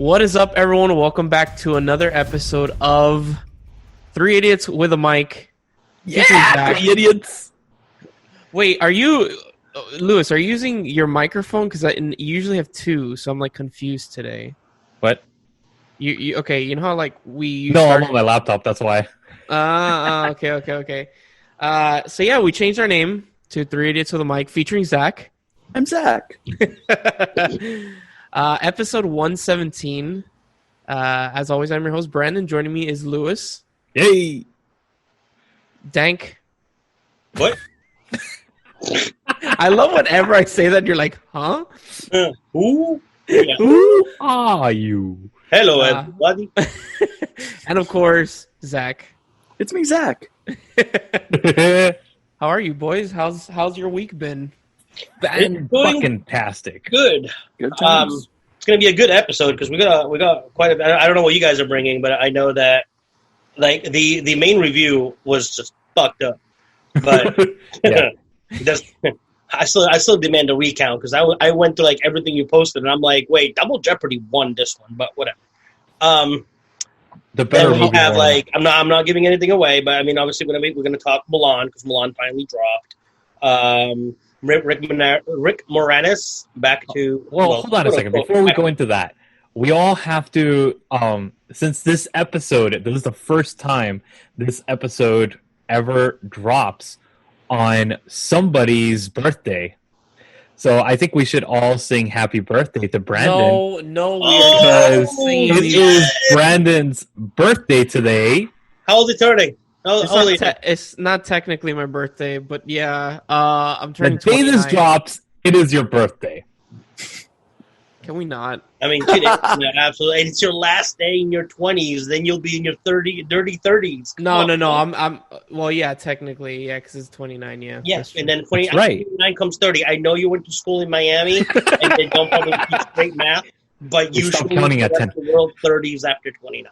What is up, everyone? Welcome back to another episode of Three Idiots with a Mic. Yeah, three idiots. Wait, are you, Lewis? Are you using your microphone? Because you usually have two, so I'm like confused today. What? You okay? You know how like we No, I'm on my laptop. That's why. Okay. So yeah, we changed our name to Three Idiots with a Mic, featuring Zach. I'm Zach. Episode 117. As always, I'm your host, Branden. Joining me is Lewis. Yay! Dank. What? I love whenever I say that, you're like, huh? Who? Yeah. Who are you? Hello, everybody. And of course, Zach. It's me, Zach. How are you, boys? How's your week been? Fucking-tastic. Good. Good times. It's gonna be a good episode because we got quite a. I don't know what you guys are bringing, but I know that like the main review was just fucked up. But I still demand a recount because I went through like everything you posted and I'm like, wait, Double Jeopardy won this one, but whatever. The better then we movie have won. like I'm not giving anything away, but I mean obviously we're gonna talk Milan because Milan finally dropped. Rick Moranis back to. Well, hold on a second. Before we go into that, we all have to. Since this is the first time this episode ever drops on somebody's birthday. So I think we should all sing happy birthday to Branden. No, because it is Branden's birthday today. How old is he turning? It's not technically my birthday, but yeah, I'm turning 29. The day this drops, it is your birthday. Can we not? I mean, kidding. No, absolutely. And it's your last day in your 20s. Then you'll be in your dirty 30s. No. I'm. Well, yeah, technically, yeah, because it's 29. Yeah. Yes, and then 29 comes 30. I know you went to school in Miami, and they don't probably teach straight math, but you stop should counting at 10. The world 30s after 29.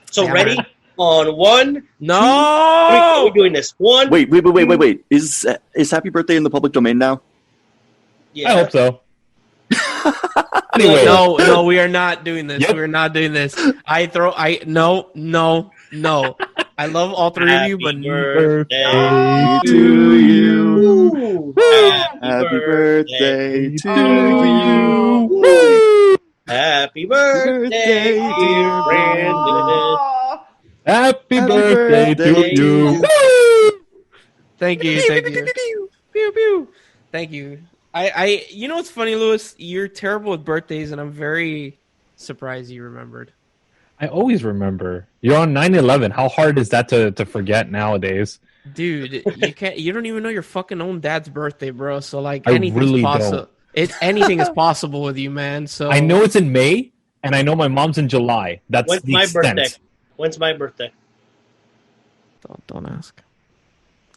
So Yeah, ready? man. On one. No. We're doing this. One. Wait. Is Happy Birthday in the public domain now? Yeah. I hope so. Anyway, No, we are not doing this. Yep. We're not doing this. No. I love all three of you, but birthday to you. Happy birthday to you. Woo! Happy birthday, dear Branden. Happy birthday to you. Thank you. Pew pew. Thank you. I you know what's funny, Lewis? You're terrible with birthdays, and I'm very surprised you remembered. I always remember. You're on 9/11. How hard is that to forget nowadays? Dude, you don't even know your fucking own dad's birthday, bro. So like I anything's really possible. Anything is possible with you, man. So I know it's in May, and I know my mom's in July. That's When's the my extent. birthday? When's my birthday? Don't ask.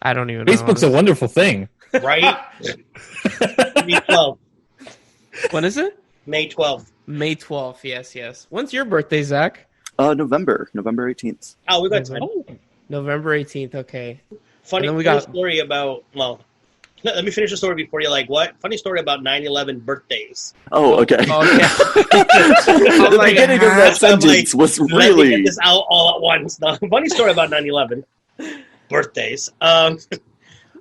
I don't even know. Facebook's a wonderful thing. Right? May 12th. When is it? May 12th. May 12th. Yes. When's your birthday, Zach? November 18th. Oh, we got time. November 18th. Okay. Funny we got- story about, well, let me finish the story before you're like, what? Funny story about 9/11 birthdays. Oh, okay. Oh, yeah. The like, beginning of that sentence was Let me really... get this out all at once. No, funny story about 9/11 birthdays. One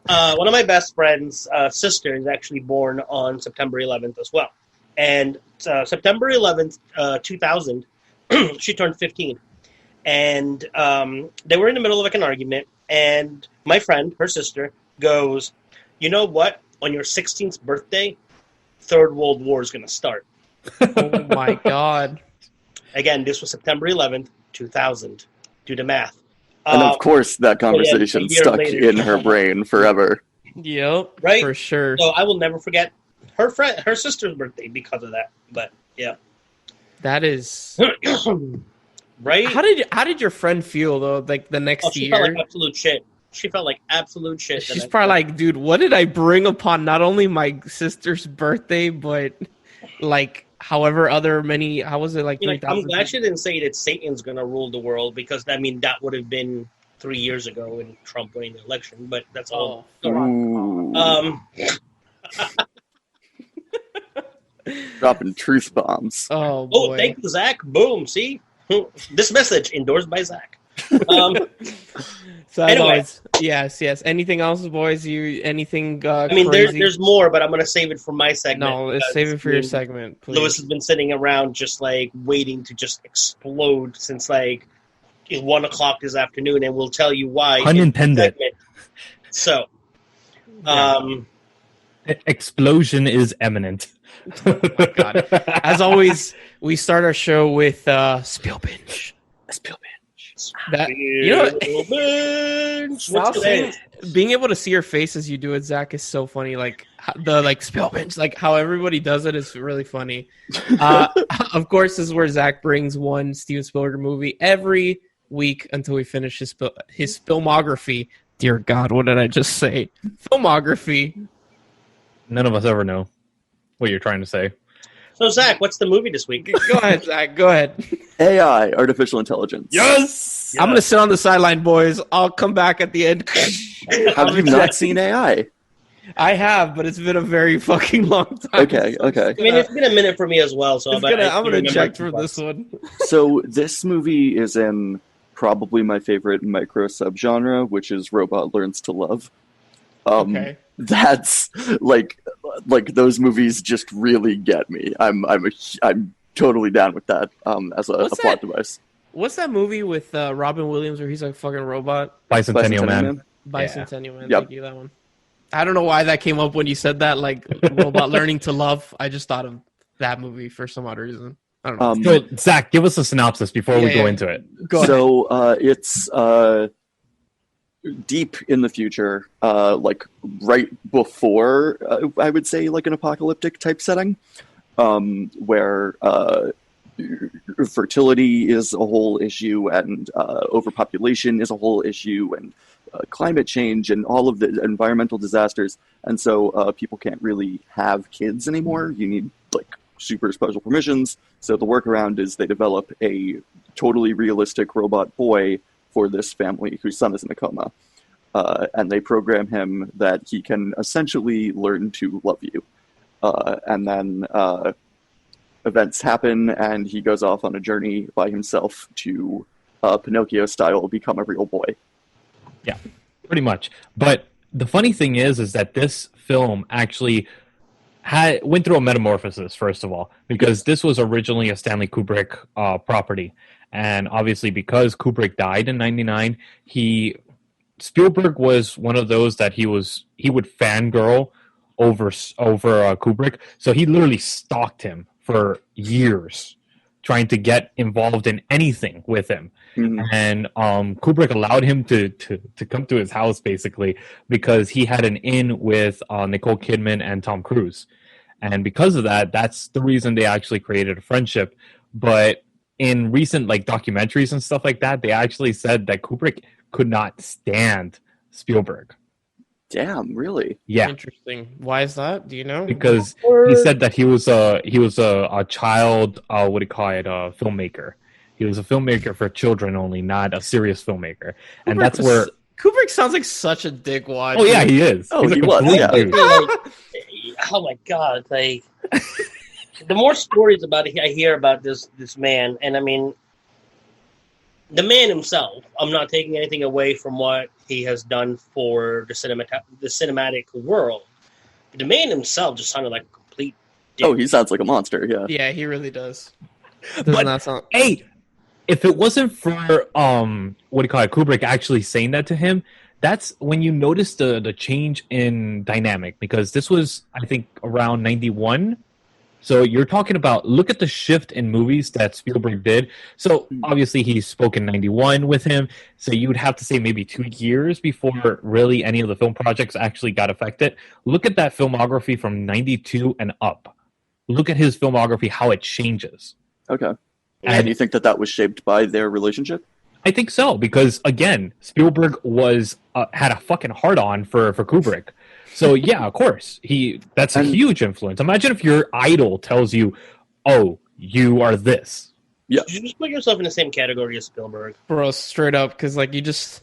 of my best friend's sister is actually born on September 11th as well. And September 11th, 2000, she turned 15. And they were in the middle of like an argument. And my friend, her sister, goes, you know what? On your 16th birthday, Third World War is going to start. Oh, my God. Again, this was September 11th, 2000. Do the math. And of course, that conversation a year stuck later. in her brain forever. Yep. Right? For sure. So I will never forget her sister's birthday because of that. But yeah. That is... Right? How did your friend feel, though, like the next She year? felt like absolute shit. She felt like absolute shit. She's probably like, dude, what did I bring upon not only my sister's birthday, but like however other many, how was it like 3,000? I'm glad she didn't say that Satan's going to rule the world because, I mean, that would have been 3 years ago in Trump winning the election, but that's all. Ooh. Dropping truth bombs. Oh Oh, boy. thank you, Zach. Boom. See? This message endorsed by Zach. So as Anyway. always, yes. Anything else, boys? Anything I mean, crazy? there's more, but I'm going to save it for my segment. No, let's save it for your segment, please. Lewis has been sitting around just like waiting to just explode since like 1 o'clock this afternoon, and we'll tell you why. Pun intended. So, Explosion is imminent. God. As always, we start our show with Spielbinge. That, you know, What's today? being able to see your face as you do it, Zach, is so funny. Like the Spielbinge, like how everybody does it is really funny. Of course, this is where Zach brings one Steven Spielberg movie every week until we finish his filmography. Dear God, what did I just say? Filmography. None of us ever know what you're trying to say. So, Zach, what's the movie this week? Go ahead, Zach. Go ahead. AI, artificial intelligence. Yes! I'm gonna sit on the sideline, boys. I'll come back at the end. Have you not seen AI? I have, but it's been a very fucking long time. Okay. I mean, it's been a minute for me as well, so I'm gonna check for this one. So this movie is in probably my favorite micro subgenre, which is robot learns to love. Okay. That's like those movies just really get me. I'm totally down with that as a plot device. What's that movie with Robin Williams where he's like a fucking robot? Bicentennial Man. Bicentennial Man. Yep. Thank you, that one. I don't know why that came up when you said that, like robot learning to love. I just thought of that movie for some odd reason. I don't know. Good. Zach, give us a synopsis before we go into it. Go ahead. So it's deep in the future, like right before I would say like an apocalyptic type setting, where fertility is a whole issue and overpopulation is a whole issue and climate change and all of the environmental disasters. And so people can't really have kids anymore. You need like super special permissions. So the workaround is they develop a totally realistic robot boy for this family whose son is in a coma. And they program him that he can essentially learn to love you. And then events happen, and he goes off on a journey by himself to, Pinocchio style, become a real boy. Yeah, pretty much. But the funny thing is that this film actually went through a metamorphosis, first of all, because this was originally a Stanley Kubrick property. And obviously, because Kubrick died in '99, Spielberg was one of those that he would fangirl over Kubrick. So he literally stalked him for years, trying to get involved in anything with him. Mm-hmm. And Kubrick allowed him to come to his house, basically, because he had an in with Nicole Kidman and Tom Cruise. And because of that, that's the reason they actually created a friendship. But in recent like documentaries and stuff like that, they actually said that Kubrick could not stand Spielberg. Damn, really? Yeah. Interesting. Why is that? Do you know? Because he said that he was a child, what do you call it, a filmmaker. He was a filmmaker for children only, not a serious filmmaker. And that's where Kubrick sounds like such a dickwad. Oh yeah, he is. Oh, He's he was. Yeah. Oh my God! Like the more stories about it I hear about this man, and I mean, the man himself. I'm not taking anything away from what he has done for the cinematic world, but the man himself just sounded like a complete dick. Oh, he sounds like a monster. Yeah. Yeah, he really does. Hey, if it wasn't for what do you call it, Kubrick actually saying that to him, that's when you notice the change in dynamic, because this was, I think, around 91. So you're talking about, look at the shift in movies that Spielberg did. So obviously he spoke in 91 with him. So you would have to say maybe 2 years before really any of the film projects actually got affected. Look at that filmography from 92 and up. Look at his filmography, how it changes. Okay. And you think that was shaped by their relationship? I think so, because again, Spielberg had a fucking hard-on for Kubrick. So yeah, of course, that's a huge influence. Imagine if your idol tells you, "Oh, you are this." Yeah, you just put yourself in the same category as Spielberg, bro. Straight up, because like you just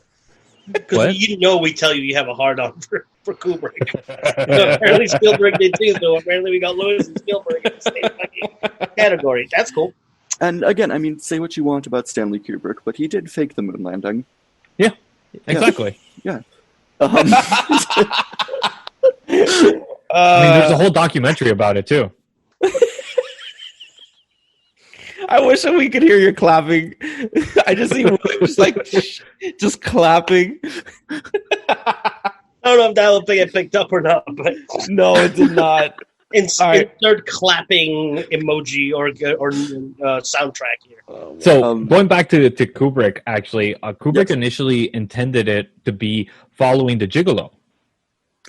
Because we tell you have a hard on for Kubrick. Apparently Spielberg did too, so apparently we got Lewis and Spielberg in the same fucking category. That's cool. And again, I mean, say what you want about Stanley Kubrick, but he did fake the moon landing. Yeah, exactly. Yeah. I mean, there's a whole documentary about it too. I wish that we could hear you clapping. I just see just clapping. I don't know if that will get picked up or not, but no, it did not. Insert clapping emoji or soundtrack here. So going back to Kubrick, actually, Kubrick initially intended it to be following the Gigolo.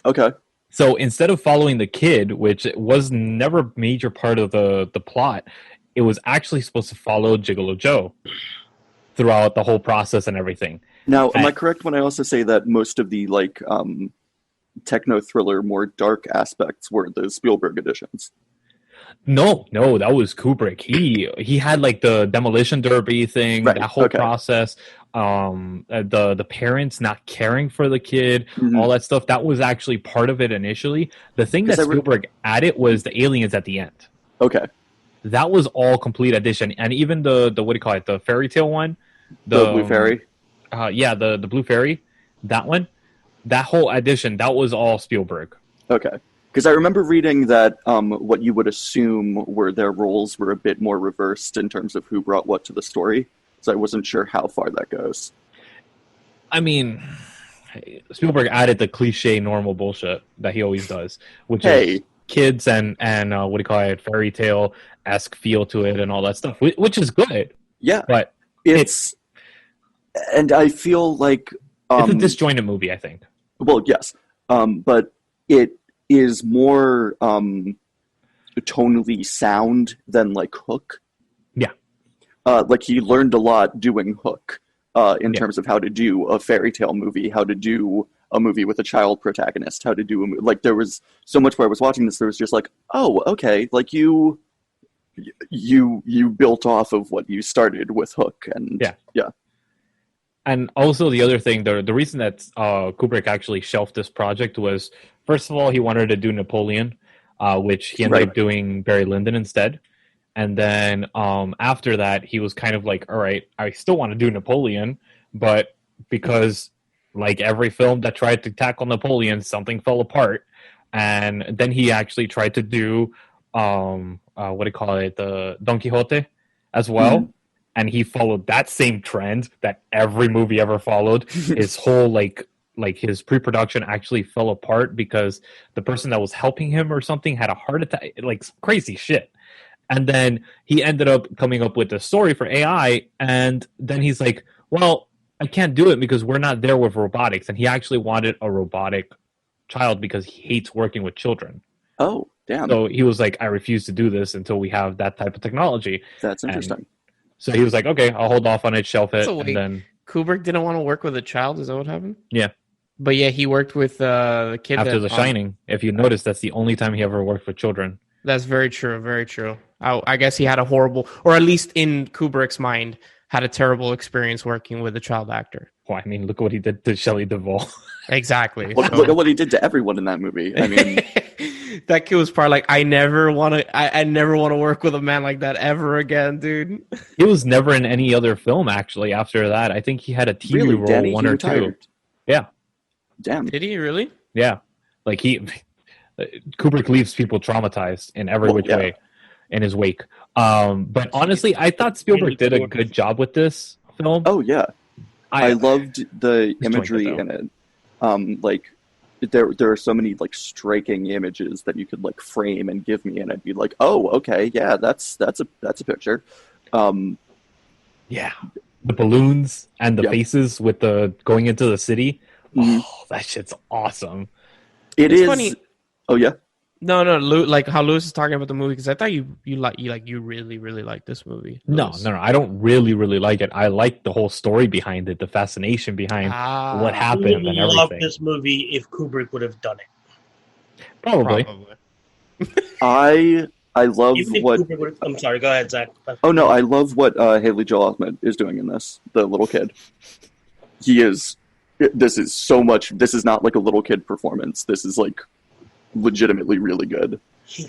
Okay. So instead of following the kid, which was never a major part of the plot, it was actually supposed to follow Gigolo Joe throughout the whole process and everything. Now, am I correct when I also say that most of the techno thriller, more dark aspects were the Spielberg editions? No, that was Kubrick. He had like the demolition derby thing, that whole process. The parents not caring for the kid, all that stuff. That was actually part of it initially. The thing that Spielberg added was the aliens at the end. Okay. That was all complete addition, and even the what do you call it? The fairy tale one, the blue fairy. The blue fairy. That one, that whole addition, that was all Spielberg. Okay. Because I remember reading that what you would assume were their roles were a bit more reversed in terms of who brought what to the story. So I wasn't sure how far that goes. I mean, Spielberg added the cliche normal bullshit that he always does, which is kids and what do you call it, fairy tale-esque feel to it and all that stuff, which is good. Yeah. But it's and I feel like... it's a disjointed movie, I think. Well, yes. But it is more tonally sound than like Hook. Yeah. Like he learned a lot doing Hook in terms of how to do a fairy tale movie, how to do a movie with a child protagonist, how to do like there was so much where I was watching this, there was just like, oh, okay, like you built off of what you started with Hook, and yeah. And also the other thing, the reason that Kubrick actually shelved this project was, first of all, he wanted to do Napoleon, which he ended up doing Barry Lyndon instead. And then after that, he was kind of like, all right, I still want to do Napoleon, but because like every film that tried to tackle Napoleon, something fell apart. And then he actually tried to do, what do you call it, the Don Quixote as well. Mm-hmm. And he followed that same trend that every movie ever followed. His whole like his pre-production actually fell apart because the person that was helping him or something had a heart attack, like crazy shit. And then he ended up coming up with the story for AI, and then he's like, well, I can't do it because we're not there with robotics. And he actually wanted a robotic child because he hates working with children. Oh, damn. So he was like, I refuse to do this until we have that type of technology. That's interesting. And so he was like, okay, I'll hold off on it, shelf it. So and then Kubrick didn't want to work with a child? Is that what happened? Yeah. But yeah, he worked with the kid after The Shining. If you notice, that's the only time he ever worked with children. That's very true. Very true. I guess he had a horrible, or at least in Kubrick's mind, had a terrible experience working with a child actor. Well, I mean, look what he did to Shelley Duvall. Exactly. Look at what he did to everyone in that movie. I mean, that kid was probably like, I never want to work with a man like that ever again, dude. He was never in any other film actually. After that, I think he had a TV role, Danny, one or two. Yeah. Damn. Did he really? Yeah. Like Kubrick leaves people traumatized in every which way in his wake. But honestly, I thought Spielberg did a good job with this film. Oh yeah. I loved the imagery in it. Like there are so many like striking images that you could like frame and give me, and I'd be like, oh, okay, yeah, that's a picture. Yeah, the balloons and the faces with the going into the city. Mm-hmm. Oh, that shit's awesome. It's funny. Oh yeah. No, like how Lewis is talking about the movie, because I thought you really like this movie. Lewis. No, I don't really like it. I like the whole story behind it, the fascination behind what happened and everything. I would love this movie if Kubrick would have done it. Probably. I love what. I'm sorry. Go ahead, Zach. Oh no, I love what Haley Joel Osment is doing in this. The little kid. He is This is so much. This is not like a little kid performance. This is like legitimately really good.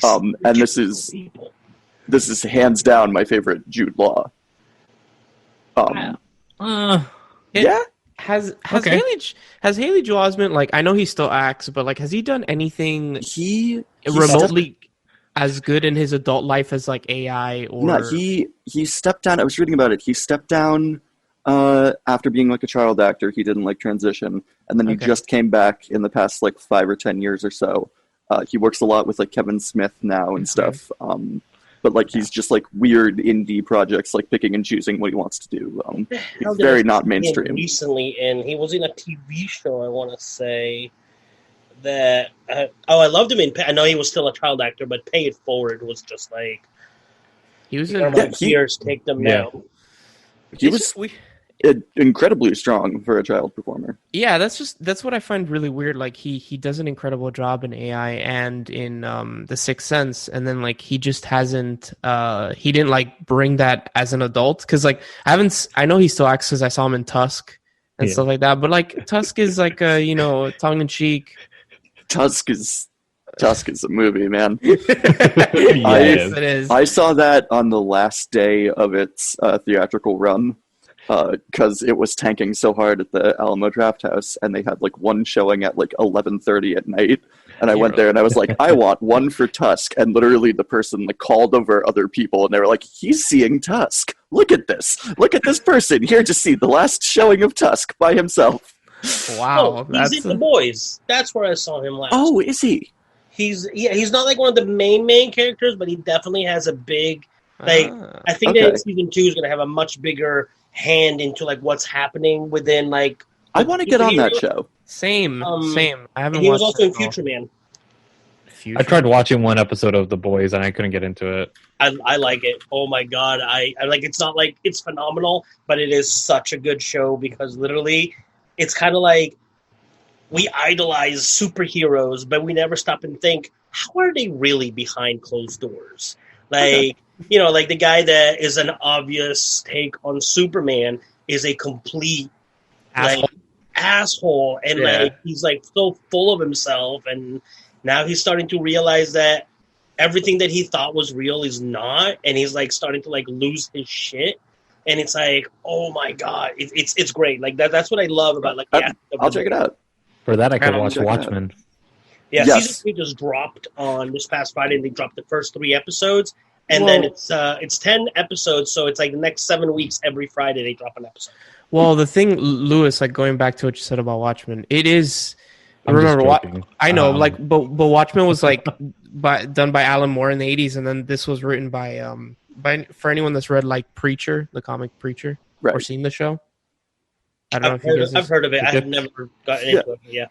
And this is hands down my favorite Jude Law. Yeah. Has Haley Joel Osment, like, I know he still acts, but like, has he done anything remotely as good in his adult life as like AI or? No, he stepped down. I was reading about it. He stepped down after being like a child actor. He didn't like transition, and then he just came back in the past like 5 or 10 years or so. He works a lot with like Kevin Smith now and stuff. But like he's just like weird indie projects, like picking and choosing what he wants to do. He's very not mainstream. Recently, and he was in a TV show. I want to say that. I loved him in. I know he was still a child actor, but Pay It Forward was just like he was in. Tears take them down. He was incredibly strong for a child performer. Yeah, that's what I find really weird. Like he does an incredible job in AI and in The Sixth Sense, and then like he just hasn't he didn't like bring that as an adult, because like I know he still acts because I saw him in Tusk and stuff like that, but like Tusk is like a tongue in cheek. Tusk is a movie, man. It is. I saw that on the last day of its theatrical run. Because it was tanking so hard at the Alamo Draft House, and they had like one showing at like 11:30 at night, and I went there and I was like, I want one for Tusk, and literally the person like called over other people, and they were like, he's seeing Tusk. Look at this person here to see the last showing of Tusk by himself. Wow, he's in The Boys. That's where I saw him last. Oh, is he? He's not like one of the main characters, but he definitely has a big like. I think that season 2 is going to have a much bigger hand into like what's happening within like. I want to get on that show. Same. I haven't. He was also in Future Man. I tried watching one episode of The Boys and I couldn't get into it. I like it. Oh my god, I like. It's not like it's phenomenal, but it is such a good show because literally, it's kind of like we idolize superheroes, but we never stop and think, how are they really behind closed doors? Like. Like the guy that is an obvious take on Superman is a complete asshole, and like he's like so full of himself, and now he's starting to realize that everything that he thought was real is not, and he's like starting to like lose his shit, and it's like, oh my god, it's great. Like that's what I love about like. I'll check it out. For that, I could watch Watchmen. Yeah, season 3 just dropped on this past Friday, and they dropped the first 3 episodes. And then it's 10 episodes, so it's like the next 7 weeks, every Friday they drop an episode. Well, the thing, Lewis, like going back to what you said about Watchmen, it is. I know, but Watchmen was like done by Alan Moore in the 80s, and then this was written by for anyone that's read like Preacher, the comic Preacher, or seen the show. I don't know if I've heard of it. I have never gotten into it. Yeah.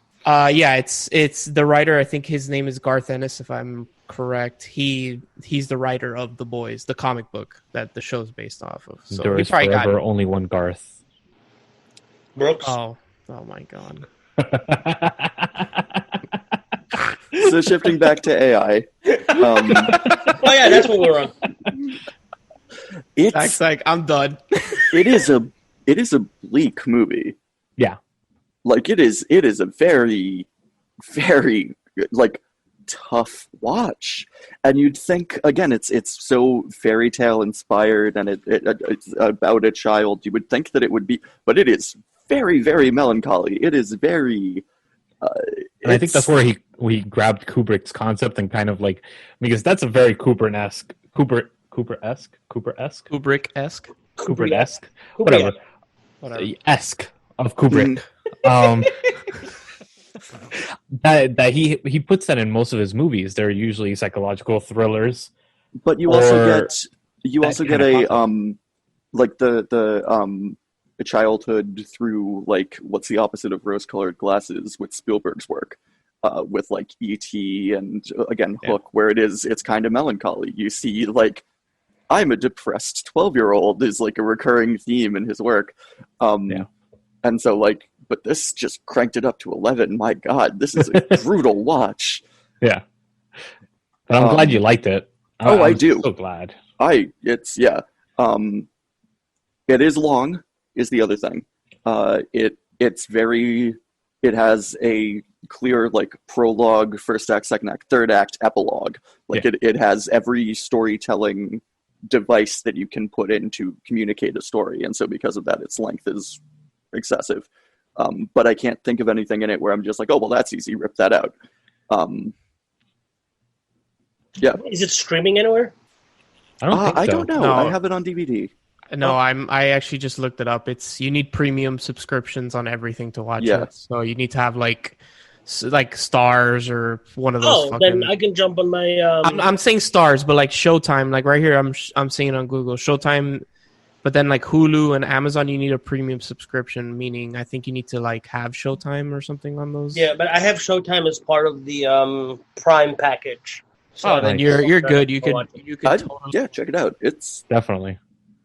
It's the writer. I think his name is Garth Ennis, if I'm correct. He's the writer of The Boys, the comic book that the show's based off of. So there is forever only one Garth Brooks. Oh my god. So shifting back to AI. Oh yeah, that's what we're on. It's like I'm done. It is a bleak movie. Yeah. Like it is a very, very like tough watch, and you'd think again it's so fairy tale inspired, and it's about a child. You would think that it would be, but it is very, very melancholy. It is very. And I think that's where he grabbed Kubrick's concept and kind of like, because that's a very Kubrick-esque, whatever, esque of Kubrick. That he puts that in most of his movies. They're usually psychological thrillers, but you also get a like the childhood through like what's the opposite of rose-colored glasses with Spielberg's work, with like E.T. and again Hook, where it's kind of melancholy. You see like I'm a depressed 12-year-old is like a recurring theme in his work, and so like. But this just cranked it up to 11. My God, this is a brutal watch. Yeah. But I'm glad you liked it. I do. So glad. It is long, is the other thing. It It's very. It has a clear like prologue, first act, second act, third act, epilogue. Like it has every storytelling device that you can put in to communicate a story, and so because of that, its length is excessive. But I can't think of anything in it where I'm just like, oh well, that's easy, rip that out. Yeah. Is it streaming anywhere? I don't think so. I don't know. No. I have it on DVD. No, I actually just looked it up. You need premium subscriptions on everything to watch it. So you need to have like Stars or one of those. Then I can jump on my. I'm saying Stars, but like Showtime, like right here, I'm seeing it on Google Showtime. But then like Hulu and Amazon, you need a premium subscription, meaning I think you need to like have Showtime or something on those. Yeah, but I have Showtime as part of the Prime package. So then you're good. You could yeah, check it out. It's definitely.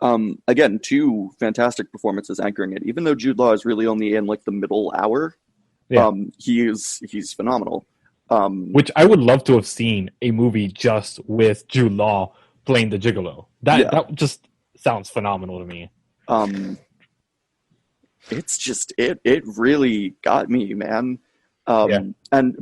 Again, two fantastic performances anchoring it. Even though Jude Law is really only in like the middle hour, he's phenomenal. Which I would love to have seen a movie just with Jude Law playing the gigolo. That just sounds phenomenal to me. It's just it really got me, man. And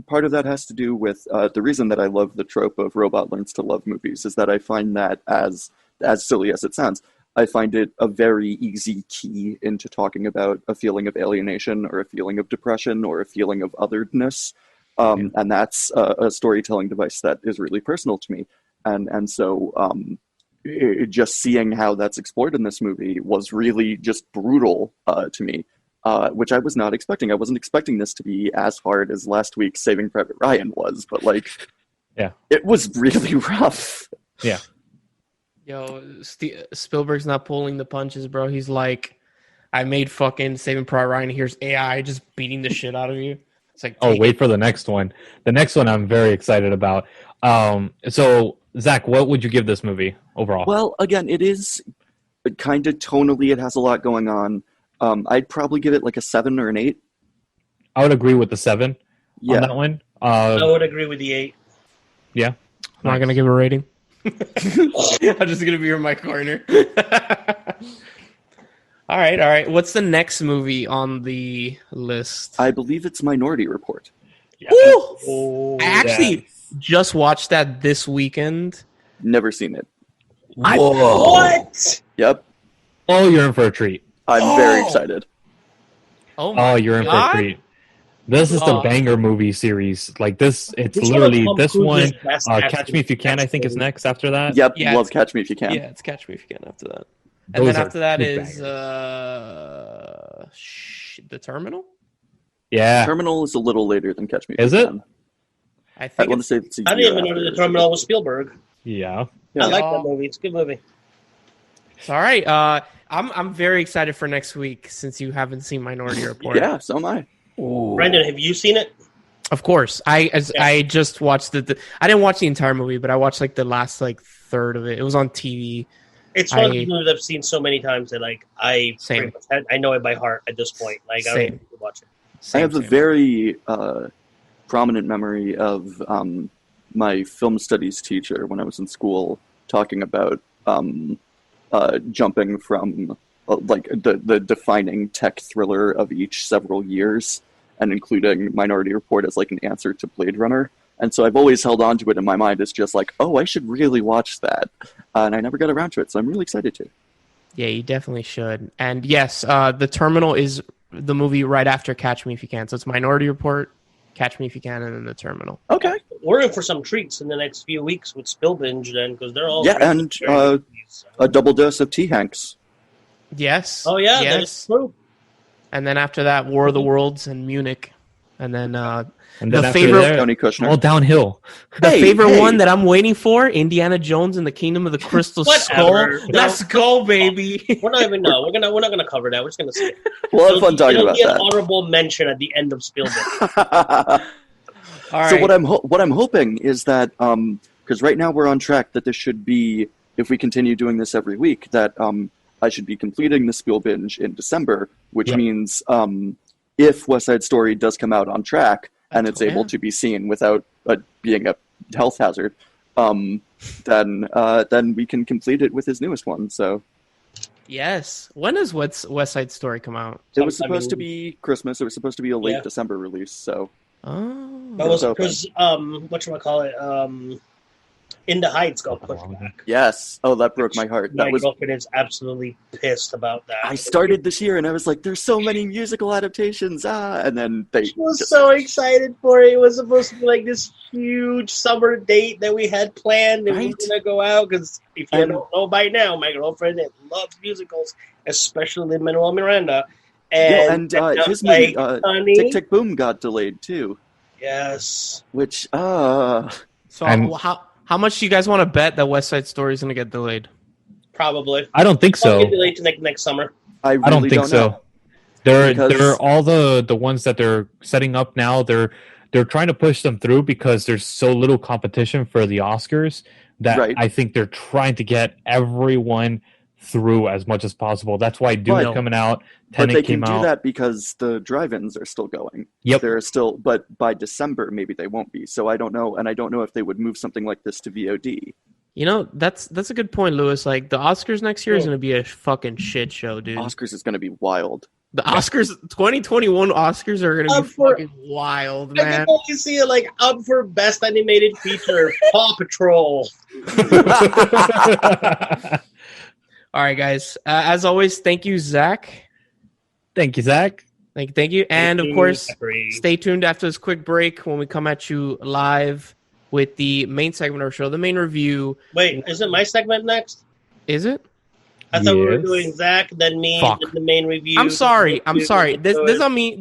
part of that has to do with the reason that I love the trope of robot learns to love movies is that I find that as silly as it sounds, I find it a very easy key into talking about a feeling of alienation or a feeling of depression or a feeling of otheredness. And that's a storytelling device that is really personal to me. And so just seeing how that's explored in this movie was really just brutal to me, which I was not expecting. I wasn't expecting this to be as hard as last week's Saving Private Ryan was, but like, it was really rough. Yeah. Yo, Spielberg's not pulling the punches, bro. He's like, I made fucking Saving Private Ryan. Here's AI just beating the shit out of you. It's like, wait for the next one. The next one I'm very excited about. So, Zach, what would you give this movie overall? Well, again, it is kind of tonally. It has a lot going on. I'd probably give it like a 7 or an 8. I would agree with the 7 on that one. I would agree with the 8. Yeah. I'm not going to give a rating. I'm just going to be in my corner. All right. What's the next movie on the list? I believe it's Minority Report. Yeah. I actually just watched that this weekend. Never seen it. What? Yep. Oh, you're in for a treat. I'm very excited. You're in for a treat. This is the banger movie series. Like this, it's literally this one. Catch Me If You Can, I think, is next after that. Yep, love Catch Me If You Can. Yeah, it's Catch Me If You Can after that. And then after that is The Terminal? Yeah. Terminal is a little later than Catch Me If Is You it? Can. I think want to say it's I didn't even know The Terminal was Spielberg. Yeah. I like that movie. It's a good movie. All right. I'm very excited for next week since you haven't seen Minority Report. Yeah, so am I. Branden, have you seen it? Of course. I just watched I didn't watch the entire movie, but I watched like the last like third of it. It was on TV. It's one of the movies I've seen so many times that like I know it by heart at this point. Like I don't even need to watch it. I have a very prominent memory of my film studies teacher when I was in school talking about jumping from like the defining tech thriller of each several years and including Minority Report as like an answer to Blade Runner. And so I've always held on to it in my mind as just like, oh, I should really watch that. And I never got around to it, so I'm really excited to. Yeah, you definitely should. And yes, The Terminal is the movie right after Catch Me If You Can. So it's Minority Report, Catch Me If You Can, and then The Terminal. Okay. We're in for some treats in the next few weeks with Spielbinge then, because they're all... Yeah, and a double dose of T. Hanks. Yes. Oh, yeah, that's true. And then after that, War of the Worlds and Munich. And then and the then favorite... Tony Kushner. All downhill. The favorite one that I'm waiting for, Indiana Jones and the Kingdom of the Crystal Skull. Let's go, baby. We're not even we're not gonna cover that. We're just gonna skip. We'll have fun talking about that. It'll be an honorable mention at the end of Spielberg. All right. So what I'm hoping is that because right now we're on track that this should be, if we continue doing this every week, that I should be completing the Spielbinge in December, which means if West Side Story does come out on track and it's able to be seen without being a health hazard, then we can complete it with his newest one. So Yes. When does West Side Story come out? It was supposed to be Christmas. It was supposed to be a late December release. So. Oh. That was because whatchamacallit, In the Heights got pushed back. Yes. Oh, that broke my heart. My girlfriend is absolutely pissed about that. I started this year and I was like, "There's so many musical adaptations!" And then she was so excited for it. It was supposed to be like this huge summer date that we had planned, and we were gonna go out. Because if you don't know by now, my girlfriend loves musicals, especially Lin-Manuel Miranda. And his movie, Tick Tick Boom, got delayed too. Yes. Which So how much do you guys want to bet that West Side Story is going to get delayed? Probably. I don't think so. Get delayed to next summer. I don't think so. They're all the ones that they're setting up now. They're trying to push them through because there's so little competition for the Oscars that I think they're trying to get everyone through as much as possible. That's why Dune coming out. But they can do that because the drive-ins are still going. Yep. They're still, but by December maybe they won't be. So I don't know, and I don't know if they would move something like this to VOD. You know, that's a good point, Lewis. Like the Oscars next year is going to be a fucking shit show, dude. Oscars is going to be wild. The Oscars, 2021 Oscars are going to be fucking wild, man. I can only see it like up for Best Animated Feature, Paw Patrol. All right, guys. As always, thank you, Zach. Thank you, Zach. Thank you. And, of course, stay tuned after this quick break when we come at you live with the main segment of our show, the main review. Wait, isn't my segment next? Is it? I thought we were doing Zach, then me, then the main review. I'm sorry. This on me.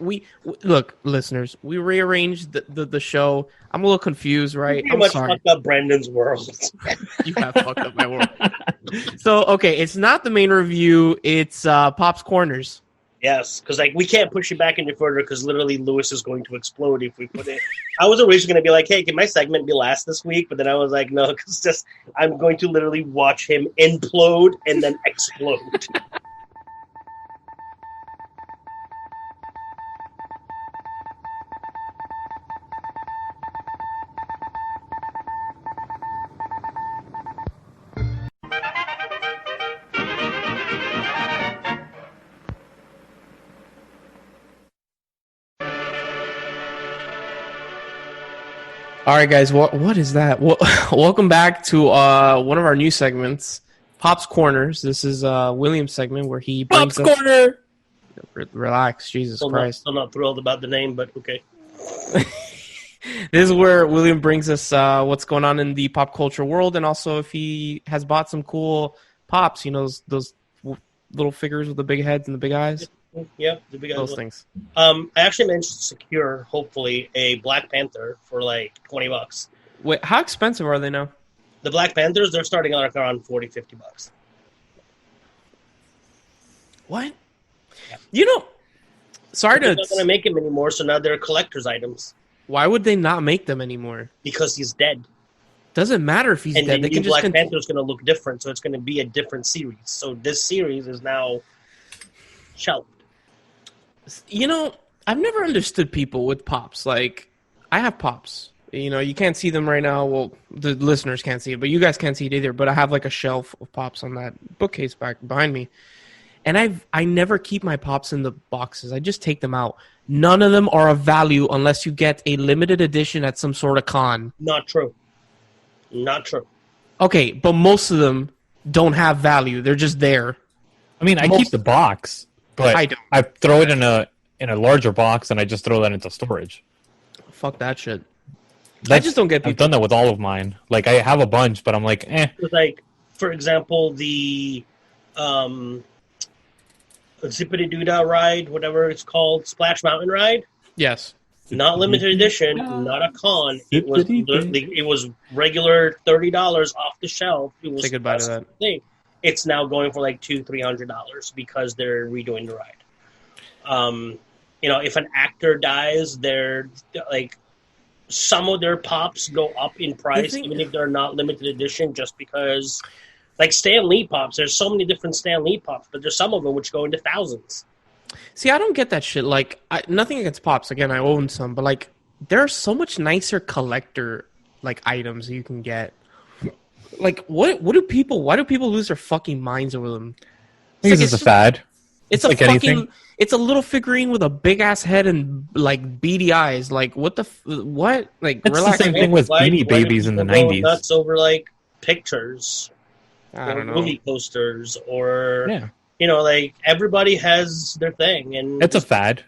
We look, listeners. We rearranged the show. I'm a little confused, right? I'm sorry. Fucked up Brandon's world. You have fucked up my world. So okay, it's not the main review. It's Pop's Corners. Yes, because we can't push it back any further because literally Lewis is going to explode if we put it. I was originally going to be like, hey, can my segment be last this week? But then I was like, no, because I'm going to literally watch him implode and then explode. All right, guys. What is that? Welcome back to one of our new segments, Pop's Corners. This is William's segment where he brings Pop's Corner. Relax, Jesus Christ. Still not thrilled about the name, but okay. This is where William brings us what's going on in the pop culture world, and also if he has bought some cool pops. You know, those little figures with the big heads and the big eyes. Yeah, the big those things. I actually managed to secure, hopefully, a Black Panther for like $20. Wait, how expensive are they now? The Black Panthers, they're starting out around $40-$50. What? Yeah. You know, sorry they're not going to make them anymore, so now they're collector's items. Why would they not make them anymore? Because he's dead. Doesn't matter if he's dead. They can Black Panther's going to look different, so it's going to be a different series. So this series is now shelved. You know, I've never understood people with pops. Like, I have pops. You know, you can't see them right now. Well, the listeners can't see it, but you guys can't see it either. But I have like a shelf of pops on that bookcase back behind me. And I never keep my pops in the boxes. I just take them out. None of them are of value unless you get a limited edition at some sort of con. Not true. Not true. Okay, but most of them don't have value. They're just there. I mean, I keep the box. But I don't. I throw it in a larger box, and I just throw that into storage. Fuck that shit. I just don't get people. I've done that with all of mine. Like, I have a bunch, but I'm like, eh. Like, for example, the Zippity Doodah ride, whatever it's called, Splash Mountain ride. Yes. Not limited edition, not a con. It was regular $30 off the shelf. It was say goodbye to that thing. It's now going for like $200-$300 because they're redoing the ride. You know, if an actor dies, they're like some of their pops go up in price, even if they're not limited edition, just because. Like Stan Lee pops, there's so many different Stan Lee pops, but there's some of them which go into thousands. See, I don't get that shit. Like, nothing against pops. Again, I own some, but like, there are so much nicer collector like items you can get. Like, why do people lose their fucking minds over them? I think it's a fad. It's a like fucking. anything. It's a little figurine with a big ass head and like beady eyes. Like what what? Like It's relax. the same thing with Beanie Babies in the People go 90s. nuts over like pictures, I don't know. movie posters, or Yeah, like everybody has their thing, and it's a fad.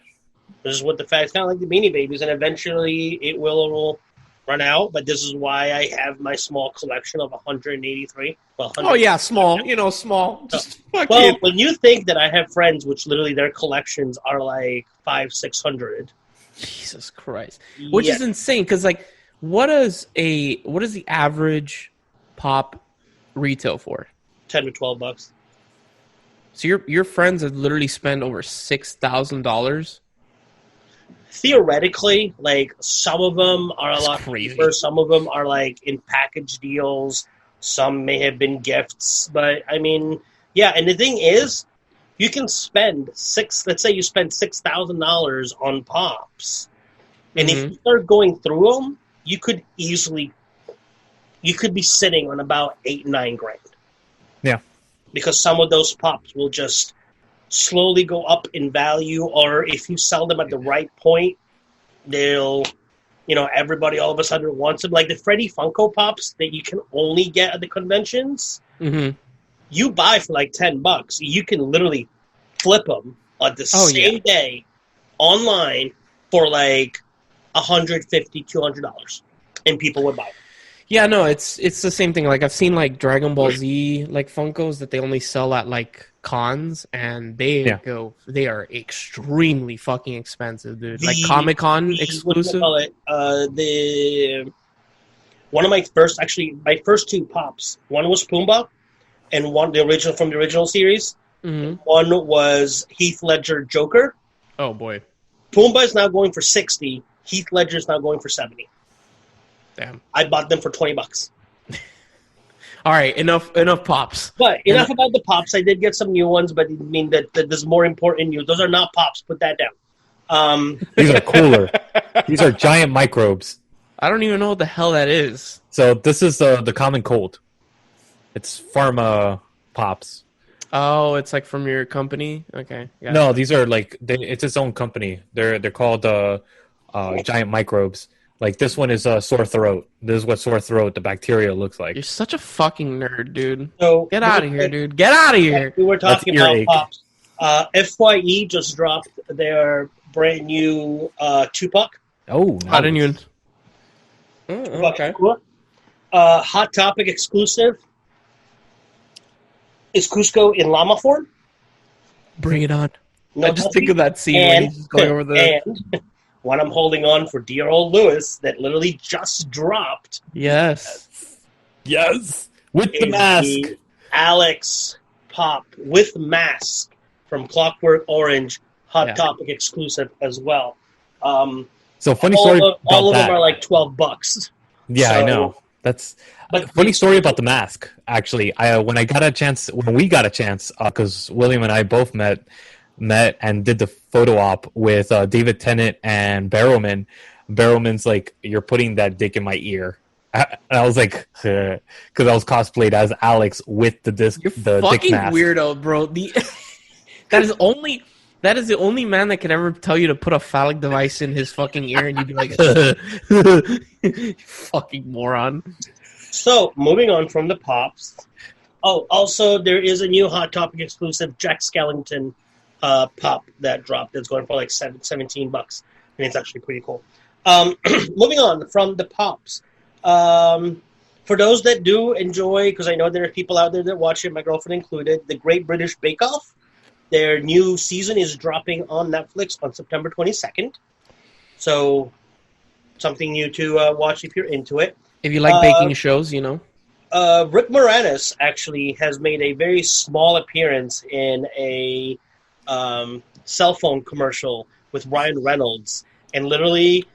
this is what the facts kind of like the Beanie Babies, and eventually it will run out. But this is why I have my small collection of 183. Well, Oh yeah, small. Small. Just fucking. Well, when you think that I have friends which literally their collections are like 500-600, Jesus Christ, which is insane. Because like, what is the average pop retail for? $10 to $12. So your friends have literally spent over $6,000. Theoretically, like some of them are a lot crazy. cheaper, some of them are like in package deals, some may have been gifts, but I mean, yeah. And the thing is, you can spend let's say you spend $6,000 on pops, and if you start going through them, you could be sitting on about $8-9 grand. Yeah, because some of those pops will just slowly go up in value, or if you sell them at the right point, they'll, everybody all of a sudden wants them. Like the Freddy Funko Pops that you can only get at the conventions, you buy for like $10. You can literally flip them on the same day online for like $150, $200, and people would buy them. Yeah, no, it's the same thing. Like I've seen like Dragon Ball Z like Funkos that they only sell at like cons, and they are extremely fucking expensive, dude. Like Comic-Con exclusive. One of my first two pops. One was Pumbaa, and one from the original series. One was Heath Ledger Joker. Oh boy, Pumbaa is now going for $60. Heath Ledger is now going for $70. Damn. I bought them for $20. All right, enough pops. But enough about the pops. I did get some new ones, but I mean that there's more important news. Those are not pops. Put that down. These are cooler. These are giant microbes. I don't even know what the hell that is. So this is the common cold. It's pharma pops. Oh, it's like from your company. Okay. No, these are like it's its own company. They're called giant microbes. Like this one is sore throat. This is what sore throat, the bacteria, looks like. You're such a fucking nerd, dude. So get out of here, dude. Get out of here. We were talking about pops. FYE just dropped their brand new Tupac. Oh, nice. I didn't even. Okay. Hot Topic exclusive is Cusco in llama form. Bring it on. I just think of that scene when he's just going over the. And one I'm holding on for dear old Lewis that literally just dropped. Yes. With the mask. Alex Pop with mask from Clockwork Orange, Hot Topic exclusive as well. So funny story about all of that. them are like $12. Yeah, so, I know. That's funny story about the mask. Actually, when we got a chance, because William and I both met and did the photo op with David Tennant and Barrowman. Barrowman's like, "You're putting that dick in my ear." And I was like, because I was cosplayed as Alex with the dick mask. Weirdo, bro. That is the only man that could ever tell you to put a phallic device in his fucking ear, and you'd be like, you fucking moron. So, moving on from the pops. Oh, also, there is a new Hot Topic exclusive Jack Skellington pop that dropped. That's going for like $17, and it's actually pretty cool. Moving on from the pops. For those that do enjoy, because I know there are people out there that watch it, my girlfriend included, the Great British Bake Off. Their new season is dropping on Netflix on September 22nd. So, something new to watch if you're into it. If you like baking shows, Rick Moranis actually has made a very small appearance in a cell phone commercial with Ryan Reynolds. And literally,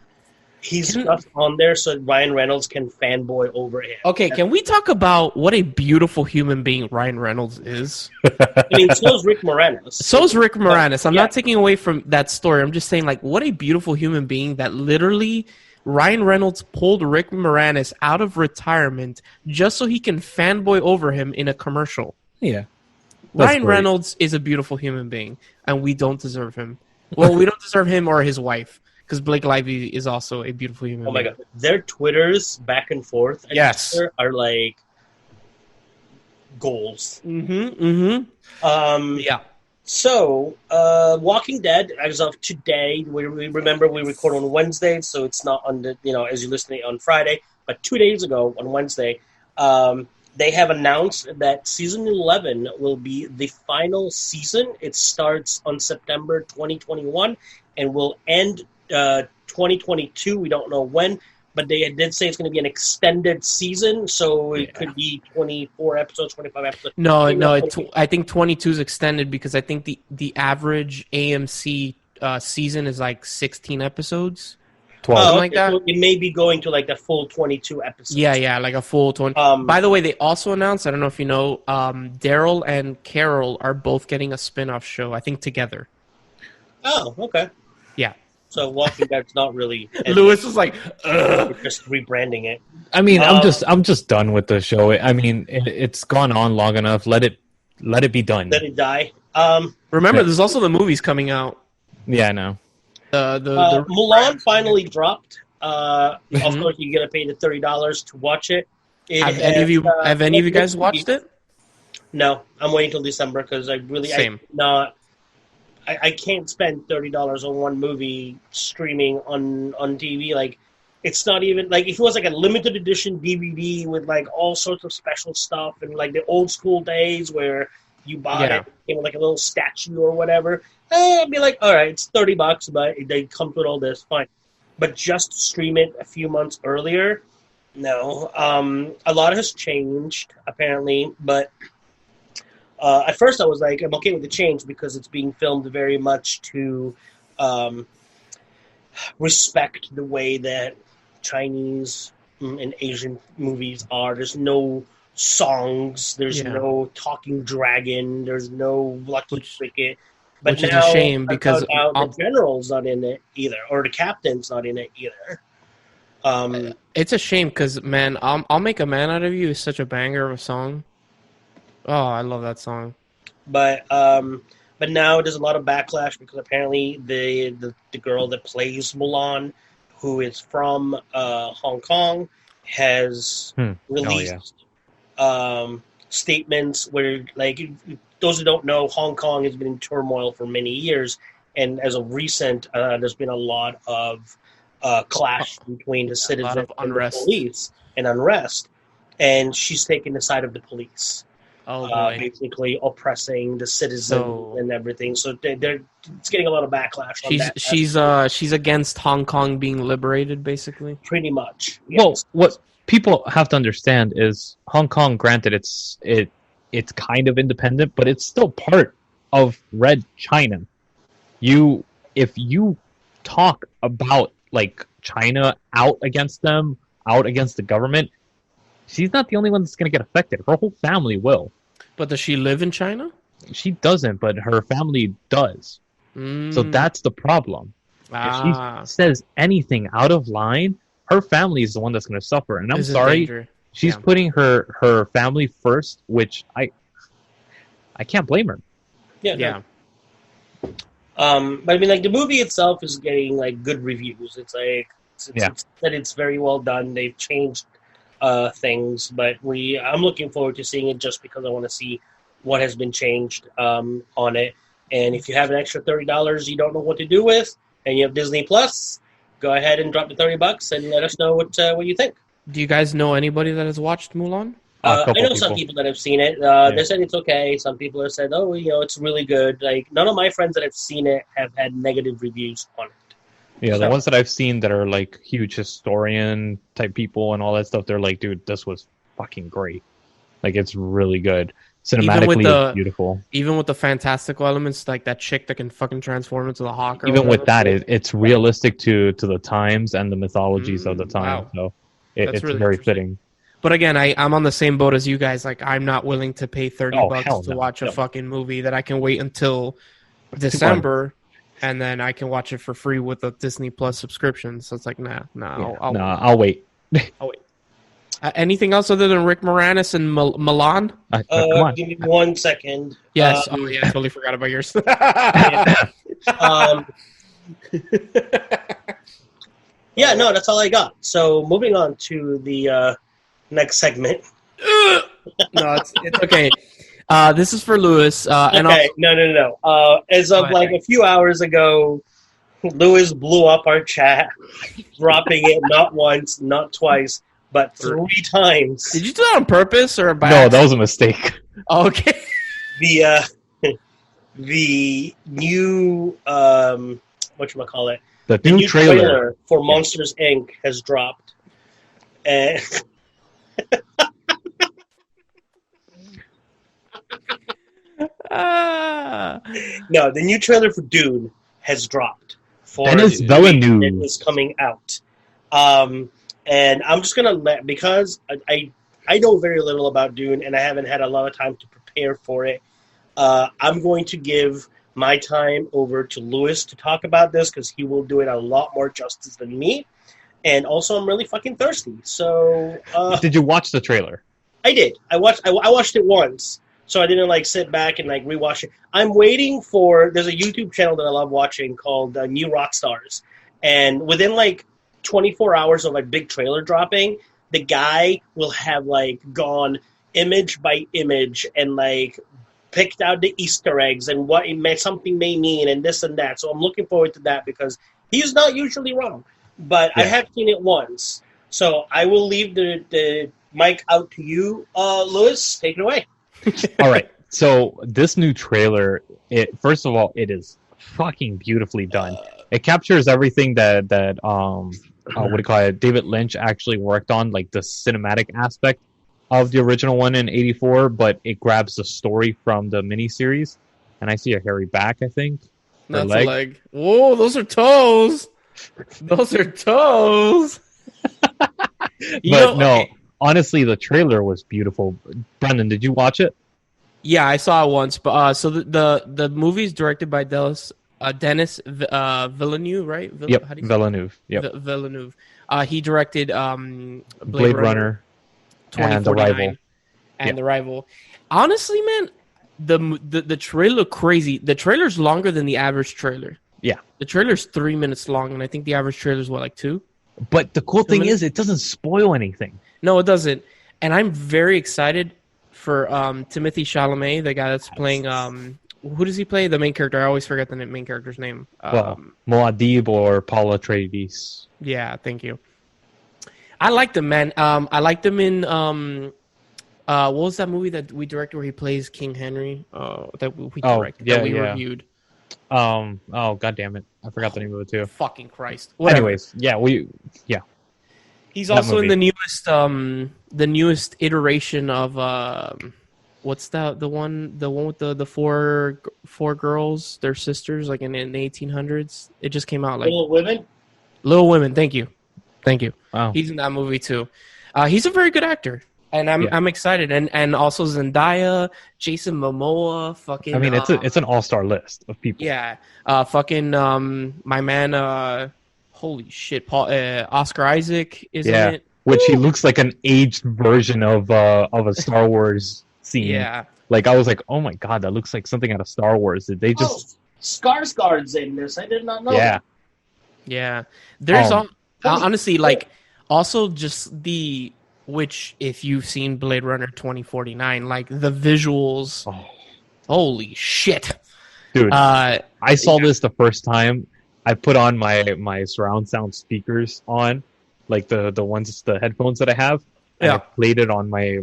he's just on there so Ryan Reynolds can fanboy over him. Okay, can we talk about what a beautiful human being Ryan Reynolds is? I mean, so is Rick Moranis. So is Rick Moranis. I'm not taking away from that story. I'm just saying, like, what a beautiful human being that literally Ryan Reynolds pulled Rick Moranis out of retirement just so he can fanboy over him in a commercial. Yeah. Ryan Reynolds is a beautiful human being, and we don't deserve him. Well, we don't deserve him or his wife, because Blake Lively is also a beautiful human being. Oh my god. Their Twitters back and forth are like goals. Yeah. So, Walking Dead, as of today, we remember we record on Wednesday, so it's not on the, as you're listening on Friday, but 2 days ago on Wednesday, they have announced that season 11 will be the final season. It starts on September 2021 and will end 2022. We don't know when, but they did say it's going to be an extended season, so it could be 24 episodes, 25 episodes. No, I think 22 is extended because I think the average AMC season is like 16 episodes. 12. Something like that. So it may be going to like the full 22 episodes. Yeah, like a full 20. By the way, they also announced, I don't know if you know, Daryl and Carol are both getting a spin-off show, I think together. Oh, okay. Yeah. So Walking Dead's not really. Lewis was like, ugh. Just rebranding it. I mean, I'm just done with the show. I mean, it's gone on long enough. Let it be done. Let it die. Remember, there's also the movies coming out. Yeah, I know. The Mulan finally dropped. Of course, you gotta pay the $30 to watch it. Have any of you guys watched it? No, I'm waiting till December because Same. I can't spend $30 on one movie streaming on TV. Like, it's not even like if it was like a limited edition DVD with like all sorts of special stuff and like the old school days where you bought it with like a little statue or whatever. I'd be like, all right, it's $30, but they come with all this, fine. But just stream it a few months earlier, no. A lot has changed apparently, but at first I was like, I'm okay with the change because it's being filmed very much to respect the way that Chinese and Asian movies are. There's no songs, there's no talking dragon, there's no lucky cricket. But which is a shame because the general's not in it either, or the captain's not in it either. It's a shame because, man, I'll Make a Man Out of You is such a banger of a song. Oh, I love that song. But now there's a lot of backlash because apparently the girl that plays Mulan, who is from Hong Kong, has released statements where, like, those who don't know, Hong Kong has been in turmoil for many years, and as of recent, there's been a lot of clash between the citizens and the police and unrest, and she's taking the side of the police. Basically oppressing the citizens and everything. So it's getting a lot of backlash. She's against Hong Kong being liberated, basically. Pretty much. Yes. Well, what people have to understand is Hong Kong. Granted, it's kind of independent, but it's still part of Red China. If you talk about like China out against them, out against the government, she's not the only one that's going to get affected. Her whole family will. But does she live in China? She doesn't, but her family does. So that's the problem. If she says anything out of line, her family is the one that's going to suffer. And I'm sorry, she's putting her family first, which I can't blame her. Yeah. But I mean, like, the movie itself is getting like good reviews. It's like it's that it's very well done. They've changed things, but I'm looking forward to seeing it just because I want to see what has been changed on it. And if you have an extra $30 you don't know what to do with, and you have Disney Plus, go ahead and drop the $30 and let us know what you think. Do you guys know anybody that has watched Mulan? I know some people that have seen it. They said it's okay. Some people have said, oh, it's really good. Like, none of my friends that have seen it have had negative reviews on it. Yeah, the ones that I've seen that are like huge historian type people and all that stuff, they're like, dude, this was fucking great. Like, it's really good. Cinematically, it's beautiful. Even with the fantastical elements, like that chick that can fucking transform into the hawk. Even with that, it's realistic to the times and the mythologies of the time. Wow. So it's really very fitting. But again, I'm on the same boat as you guys. Like, I'm not willing to pay $30 to watch a fucking movie that I can wait until December. and then I can watch it for free with a Disney Plus subscription. So it's like, I'll wait. I'll wait. Anything else other than Rick Moranis and Milan? Come on. Give me 1 second. Yes. I totally forgot about yours. Yeah, no, that's all I got. So moving on to the next segment. No, it's okay. This is for Lewis. Okay, no. As of a few hours ago, Lewis blew up our chat, dropping it not once, not twice, but 3 times. Did you do that on purpose or by No, that was a mistake. Okay. The new whatchamacallit? The new trailer for Monsters Inc. has dropped. And no, the new trailer for Dune has dropped. Denis Villeneuve. It is coming out. And I'm just going to because I know very little about Dune, and I haven't had a lot of time to prepare for it. I'm going to give my time over to Lewis to talk about this, because he will do it a lot more justice than me. And also, I'm really fucking thirsty. So, did you watch the trailer? I did. I watched it once, so I didn't sit back and rewatch it. I'm waiting for. There's a YouTube channel that I love watching called New Rockstars, and within 24 hours of big trailer dropping, the guy will have gone image by image and picked out the Easter eggs and what something may mean and this and that. So I'm looking forward to that, because he's not usually wrong. But yeah. I have seen it once. So I will leave the mic out to you, Lewis. Take it away. All right. So this new trailer, first of all, it is fucking beautifully done. It captures everything that David Lynch actually worked on, the cinematic aspect of the original one in '84, but it grabs the story from the miniseries. And I see a hairy back, I think. That's a leg. Whoa, those are toes. Those are toes. No, honestly, the trailer was beautiful. Branden, did you watch it? Yeah, I saw it once. But so the movie is directed by Denis Villeneuve, right? Yep, Villeneuve. Yep. Villeneuve. He directed Blade Runner 2049 and The Rival. Honestly, man, the trailer looked crazy. The trailer's longer than the average trailer. Yeah. The trailer's 3 minutes long, and I think the average trailer's 2? But the cool thing is, it doesn't spoil anything. No, it doesn't. And I'm very excited for Timothée Chalamet, the guy that's playing. Who does he play? The main character. I always forget the main character's name. Muad'Dib or Paul Atreides. Yeah, thank you. I liked him, man. I liked him in what was that movie that we directed where he plays King Henry? That we directed, that we reviewed. Oh, god damn it! I forgot the name of it too. Fucking Christ. Whatever. Anyways, He's also in the newest iteration of what's that? The one with the four girls, they're sisters, in the 1800s. It just came out Little Women. Little Women. Thank you. Wow. He's in that movie too. He's a very good actor. And I'm excited, and also Zendaya, Jason Momoa, fucking. I mean, it's an all-star list of people. Yeah, my man, holy shit, Oscar Isaac is in it. Which he looks like an aged version of a Star Wars scene. Yeah, I was like, oh my god, that looks like something out of Star Wars. Did they just Skarsgård's in this? I did not know. Yeah. There's honestly also just the. Which, if you've seen Blade Runner 2049, the visuals, holy shit, dude! I saw this the first time. I put on my surround sound speakers on, the headphones that I have. And I played it on my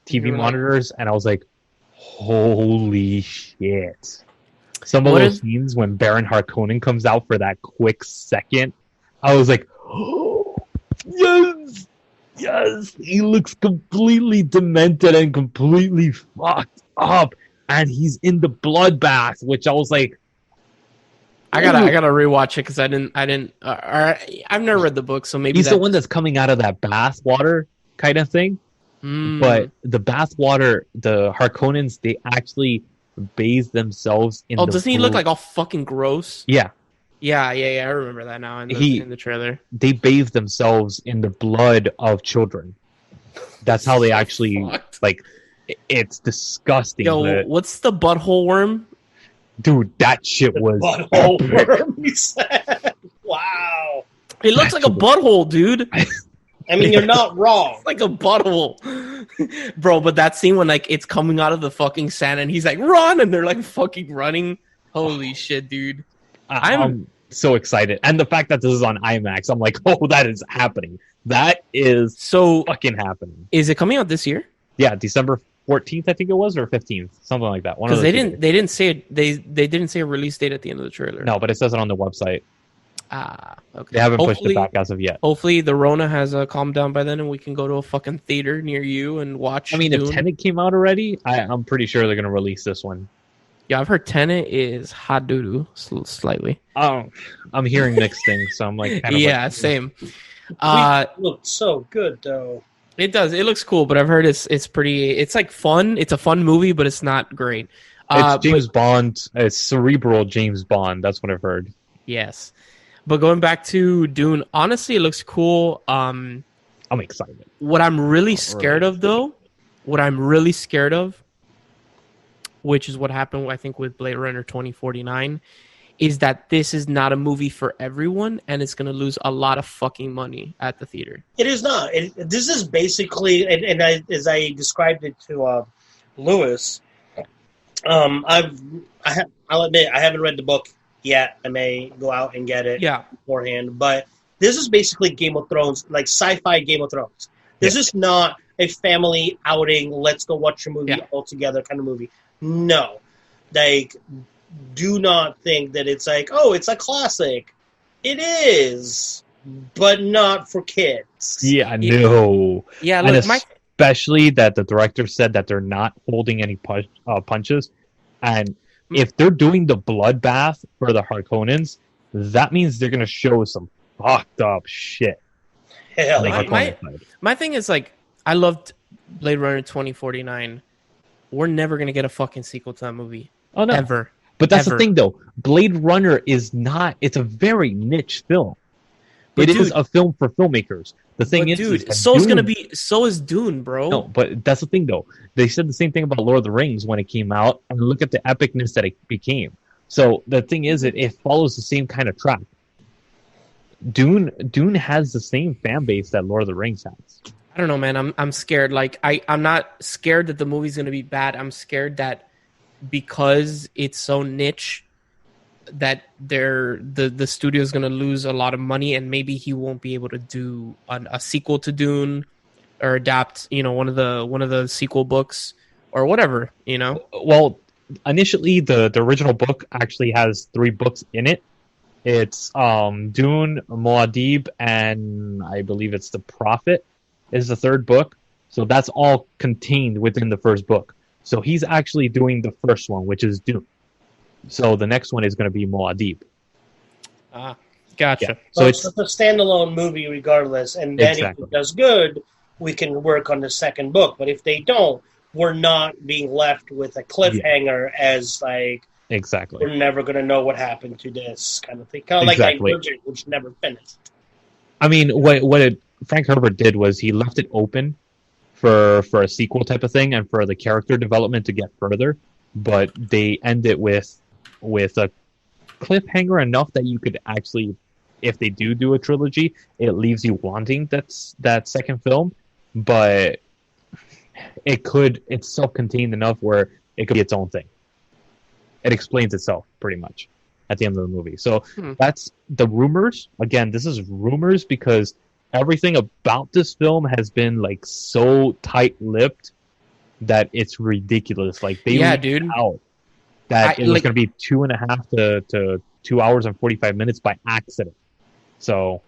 TV monitors, and I was like, holy shit! Some of those scenes when Baron Harkonnen comes out for that quick second, I was like, oh, yes. Yes, he looks completely demented and completely fucked up, and he's in the bloodbath, which I was like, I gotta rewatch it because I've never read the book, so maybe he's the one that's coming out of that bath water kind of thing. But the bath water, the Harkonnens, they actually bathe themselves in Oh, the doesn't he look like all fucking gross? Yeah. Yeah. I remember that now in the trailer. They bathe themselves in the blood of children. That's how they actually fucked. like. It's disgusting. Yo, what's the butthole worm? Dude, that shit was butthole worm. He said, "Wow, it looks like a butthole, dude." I mean, you're not wrong. Like a butthole, bro. But that scene when like it's coming out of the fucking sand and he's like run, and they're like fucking running. Holy shit, dude! I'm so excited, and the fact that this is on IMAX, I'm like, oh, that is happening. That is so fucking happening. Is it coming out this year? Yeah, December 14th, I think it was, or 15th, something like that. Because they didn't say it. They didn't say a release date at the end of the trailer. No, but it says it on the website. Okay. They haven't pushed it back as of yet. Hopefully, the Rona has calmed down by then, and we can go to a fucking theater near you and watch. I mean, Dune. if Tenet came out already, I'm pretty sure they're gonna release this one. Yeah, I've heard Tenet is hot doo-doo slightly. Oh, I'm hearing mixed things, so I'm like, yeah, same. It looks so good though. It does. It looks cool, but I've heard it's pretty. It's like fun. It's a fun movie, but it's not great. It's James Bond. It's cerebral James Bond. That's what I've heard. Yes, but going back to Dune, honestly, it looks cool. I'm excited. What I'm really scared of, though, which is what happened, I think, with Blade Runner 2049, is that this is not a movie for everyone, and it's going to lose a lot of fucking money at the theater. It is not. This is basically, as I described it to Lewis, I'll admit I haven't read the book yet. I may go out and get it beforehand, but this is basically Game of Thrones, like sci-fi Game of Thrones. This is not a family outing, let's go watch a movie all together kind of movie. No. Like, do not think that it's like, oh, it's a classic. It is, but not for kids. Yeah, no. Yeah, and look, especially that the director said that they're not holding any punches. And if they're doing the bloodbath for the Harkonnens, that means they're going to show some fucked up shit. Hell, my thing is, like, I loved Blade Runner 2049. We're never going to get a fucking sequel to that movie. Oh, no. Ever. But that's the thing, though. Blade Runner is not... It's a very niche film. It is a film for filmmakers. The thing is... Dude, so is Dune, bro. No, but that's the thing, though. They said the same thing about Lord of the Rings when it came out, and look at the epicness that it became. So the thing is, it follows the same kind of track. Dune has the same fan base that Lord of the Rings has. I don't know, man. I'm scared. Like, I'm not scared that the movie's going to be bad. I'm scared that because it's so niche that the studio is going to lose a lot of money, and maybe he won't be able to do a sequel to Dune or adapt, one of the sequel books or whatever, Well, initially the original book actually has 3 books in it. It's Dune, Muad'Dib, and I believe it's The Prophet is the 3rd book. So that's all contained within the first book. So he's actually doing the first one, which is Dune. So the next one is going to be Muad'Dib. Gotcha. Yeah. So it's a standalone movie regardless, and then if it does good, we can work on the second book. But if they don't, we're not being left with a cliffhanger as like... Exactly. We're never going to know what happened to this kind of thing. Kind of like Divergent, which never finished. I mean, Frank Herbert did was he left it open for a sequel type of thing and for the character development to get further, but they end it with a cliffhanger enough that you could actually, if they do a trilogy, it leaves you wanting that second film, but it's self-contained enough where it could be its own thing. It explains itself pretty much at the end of the movie. So that's the rumors. Again, this is rumors because everything about this film has been like so tight-lipped that it's ridiculous. Like they leaked out that it was going to be 2.5 to 2 hours and 45 minutes by accident. So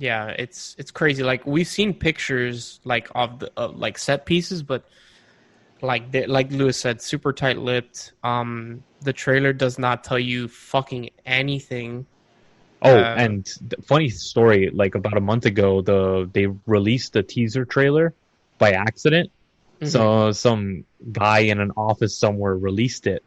yeah, it's crazy. Like we've seen pictures like of the like set pieces, but like Lewis said, super tight-lipped. The trailer does not tell you fucking anything. Oh, and funny story, like about a month ago, they released the teaser trailer by accident, So some guy in an office somewhere released it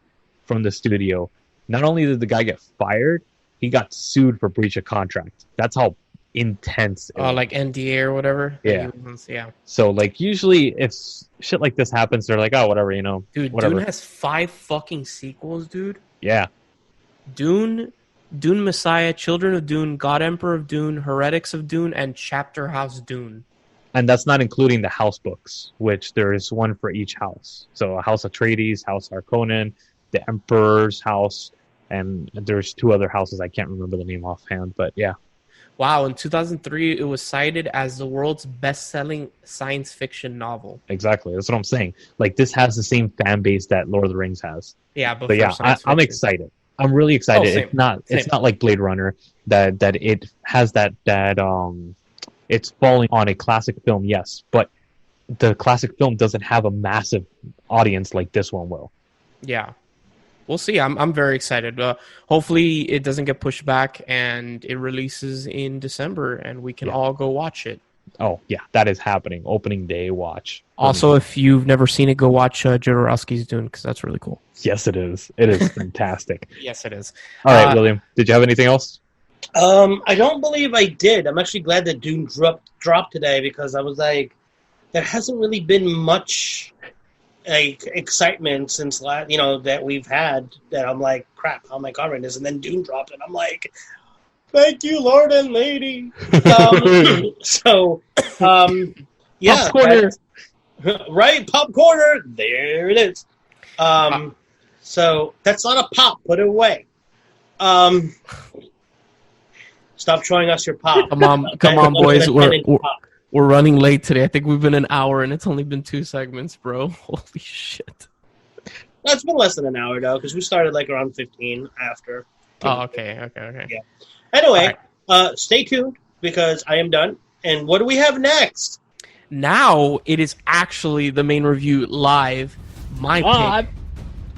from the studio. Not only did the guy get fired, he got sued for breach of contract. That's how intense it was. Like NDA or whatever. Yeah. Yeah. So like usually if shit like this happens, they're like, oh, whatever, Dude, whatever. Dune has 5 fucking sequels, dude. Yeah. Dune Messiah, Children of Dune, God Emperor of Dune, Heretics of Dune, and Chapter House Dune. And that's not including the house books, which there is one for each house. So House Atreides, House Harkonnen, the Emperor's house, and there's 2 other houses. I can't remember the name offhand, but yeah. Wow, in 2003, it was cited as the world's best-selling science fiction novel. Exactly, that's what I'm saying. Like, this has the same fan base that Lord of the Rings has. Yeah, but yeah, I'm excited. I'm really excited. Same. It's not like Blade Runner that it has that it's falling on a classic film, yes, but the classic film doesn't have a massive audience like this one will. Yeah. We'll see. I'm very excited. Hopefully it doesn't get pushed back and it releases in December and we can all go watch it. Oh, yeah, that is happening. Opening day watch. Also, if you've never seen it, go watch Jodorowsky's Dune because that's really cool. Yes, it is. It is fantastic. Yes, it is. All right, William, did you have anything else? I don't believe I did. I'm actually glad that Dune dropped today because I was like, there hasn't really been much excitement since that we've had that I'm like, crap, how am I covering this? And then Dune dropped and I'm like, thank you, Lord and Lady. Yeah. Popcorner. Right, popcorner. There it is. So that's not a pop. Put it away. Stop showing us your pop. Come on, boys. We're running late today. I think we've been an hour, and it's only been 2 segments, bro. Holy shit. That's been less than an hour, though, because we started like around 15 after. Oh, okay. Yeah. Anyway, stay tuned, because I am done. And what do we have next? Now, it is actually the main review live. My pick,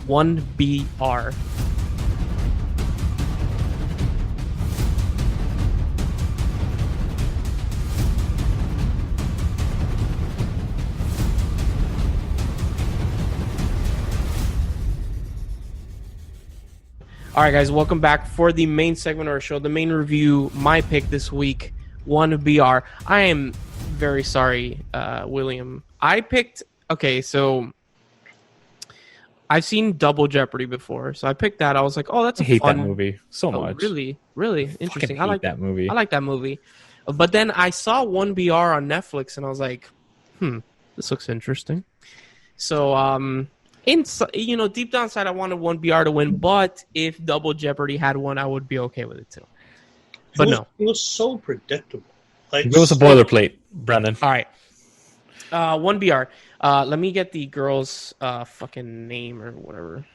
1BR. All right, guys, welcome back for the main segment of our show, the main review, my pick this week, 1BR. I am very sorry, William. So I've seen Double Jeopardy before, so I picked that. I was like, oh, that's I hate that movie so much. Really interesting. I like that movie. I like that movie. But then I saw 1BR on Netflix, and I was like, this looks interesting. So, deep down inside, I wanted 1BR to win, but if Double Jeopardy had won, I would be okay with it too. But it was so predictable. Like, it was a boilerplate, Branden. All right, 1BR. Let me get the girl's fucking name or whatever.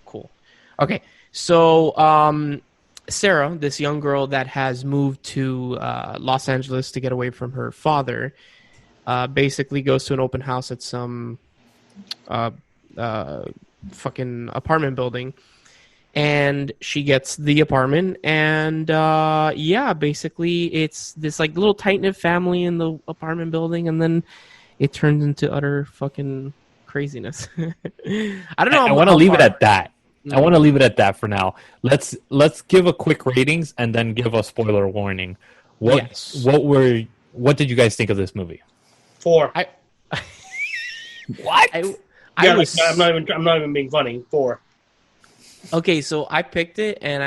Cool. Okay, so Sarah, this young girl that has moved to Los Angeles to get away from her father, basically goes to an open house at some fucking apartment building, and she gets the apartment, and basically it's this like little tight-knit family in the apartment building, and then it turns into utter fucking craziness. I don't know. I want to leave it at that. I want to leave it at that for now. Let's give a quick ratings and then give a spoiler warning. What did you guys think of this movie? 4. What? I'm not even being funny. 4. Okay, so I picked it, and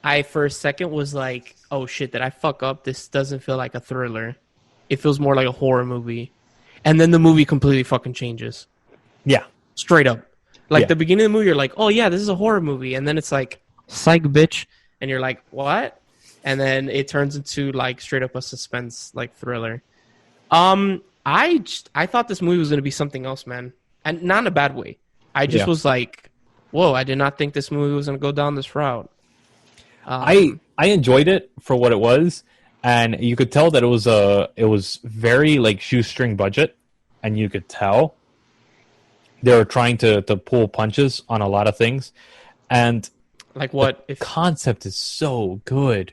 I for a second was like, oh shit, did I fuck up? This doesn't feel like a thriller. It feels more like a horror movie. And then the movie completely fucking changes. Yeah. Straight up. Like, the beginning of the movie, you're like, oh yeah, this is a horror movie. And then it's like, psych, bitch. And you're like, what? And then it turns into, like, straight up a suspense, like, thriller. I thought this movie was going to be something else, man. And not in a bad way. I just was like, whoa, I did not think this movie was going to go down this route. I enjoyed it for what it was, and you could tell that it was very like shoestring budget, and you could tell they were trying to pull punches on a lot of things. And like what? The concept is so good.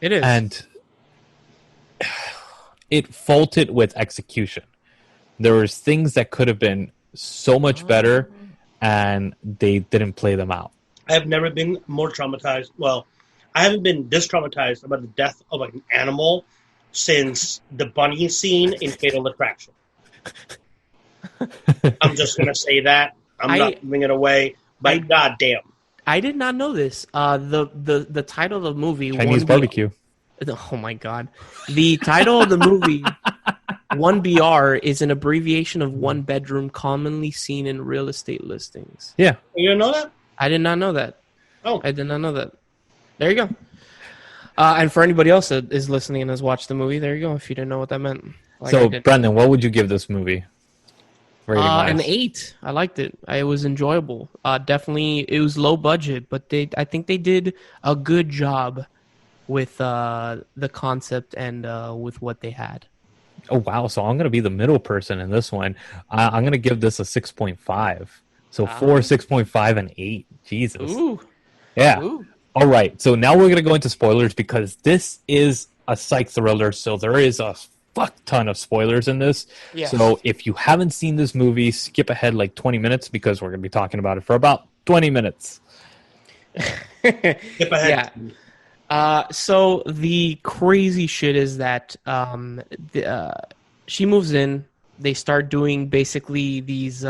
It is. And it faulted with execution. There was things that could have been so much better, and they didn't play them out. I have never been more traumatized. Well, I haven't been this traumatized about the death of an animal since the bunny scene in Fatal Attraction. I'm just going to say that. I'm not giving it away, but goddamn. I did not know this. The title of the movie... Chinese barbecue. Oh my god. The title of the movie, 1BR, is an abbreviation of one bedroom commonly seen in real estate listings. Yeah. You didn't know that? I did not know that. Oh. I did not know that. There you go. And for anybody else that is listening and has watched the movie, there you go, if you didn't know what that meant. So, Branden, what would you give this movie? An 8. I liked it. It was enjoyable. Definitely, it was low budget, but I think they did a good job with the concept and with what they had. Oh, wow. So I'm going to be the middle person in this one. I'm going to give this a 6.5. So 4, 6.5, and 8. Jesus. Ooh. Yeah. Ooh. All right. So now we're going to go into spoilers because this is a psych thriller. So there is a fuck ton of spoilers in this. Yes. So if you haven't seen this movie, skip ahead like 20 minutes because we're going to be talking about it for about 20 minutes. Skip ahead. Yeah. So the crazy shit is that she moves in. They start doing basically these...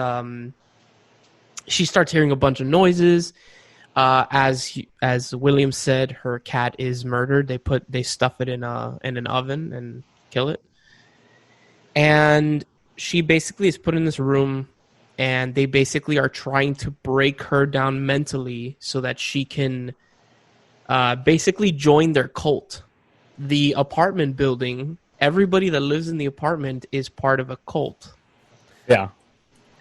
she starts hearing a bunch of noises. As William said, her cat is murdered. They stuff it in an oven and kill it. And she basically is put in this room, and they basically are trying to break her down mentally so that she can basically join their cult. The apartment building, everybody that lives in the apartment is part of a cult. Yeah.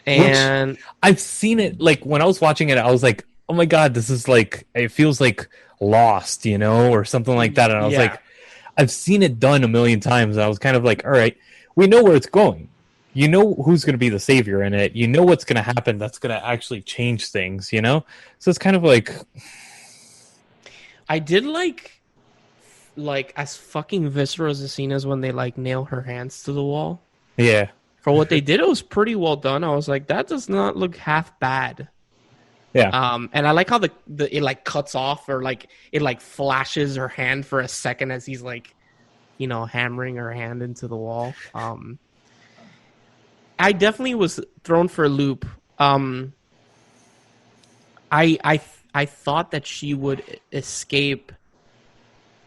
And which I've seen it, like, when I was watching it, I was like, oh my god, this is like, it feels like Lost, you know, or something like that. And I was like, I've seen it done a million times. And I was kind of like, all right, we know where it's going. You know who's going to be the savior in it. You know what's going to happen that's going to actually change things, you know? So it's kind of like... I did like as fucking visceral as the scene is when they like nail her hands to the wall. Yeah. For what they did, it was pretty well done. I was like, that does not look half bad. Yeah. And I like how it like cuts off, or like it like flashes her hand for a second as he's like, you know, hammering her hand into the wall. I definitely was thrown for a loop. I thought that she would escape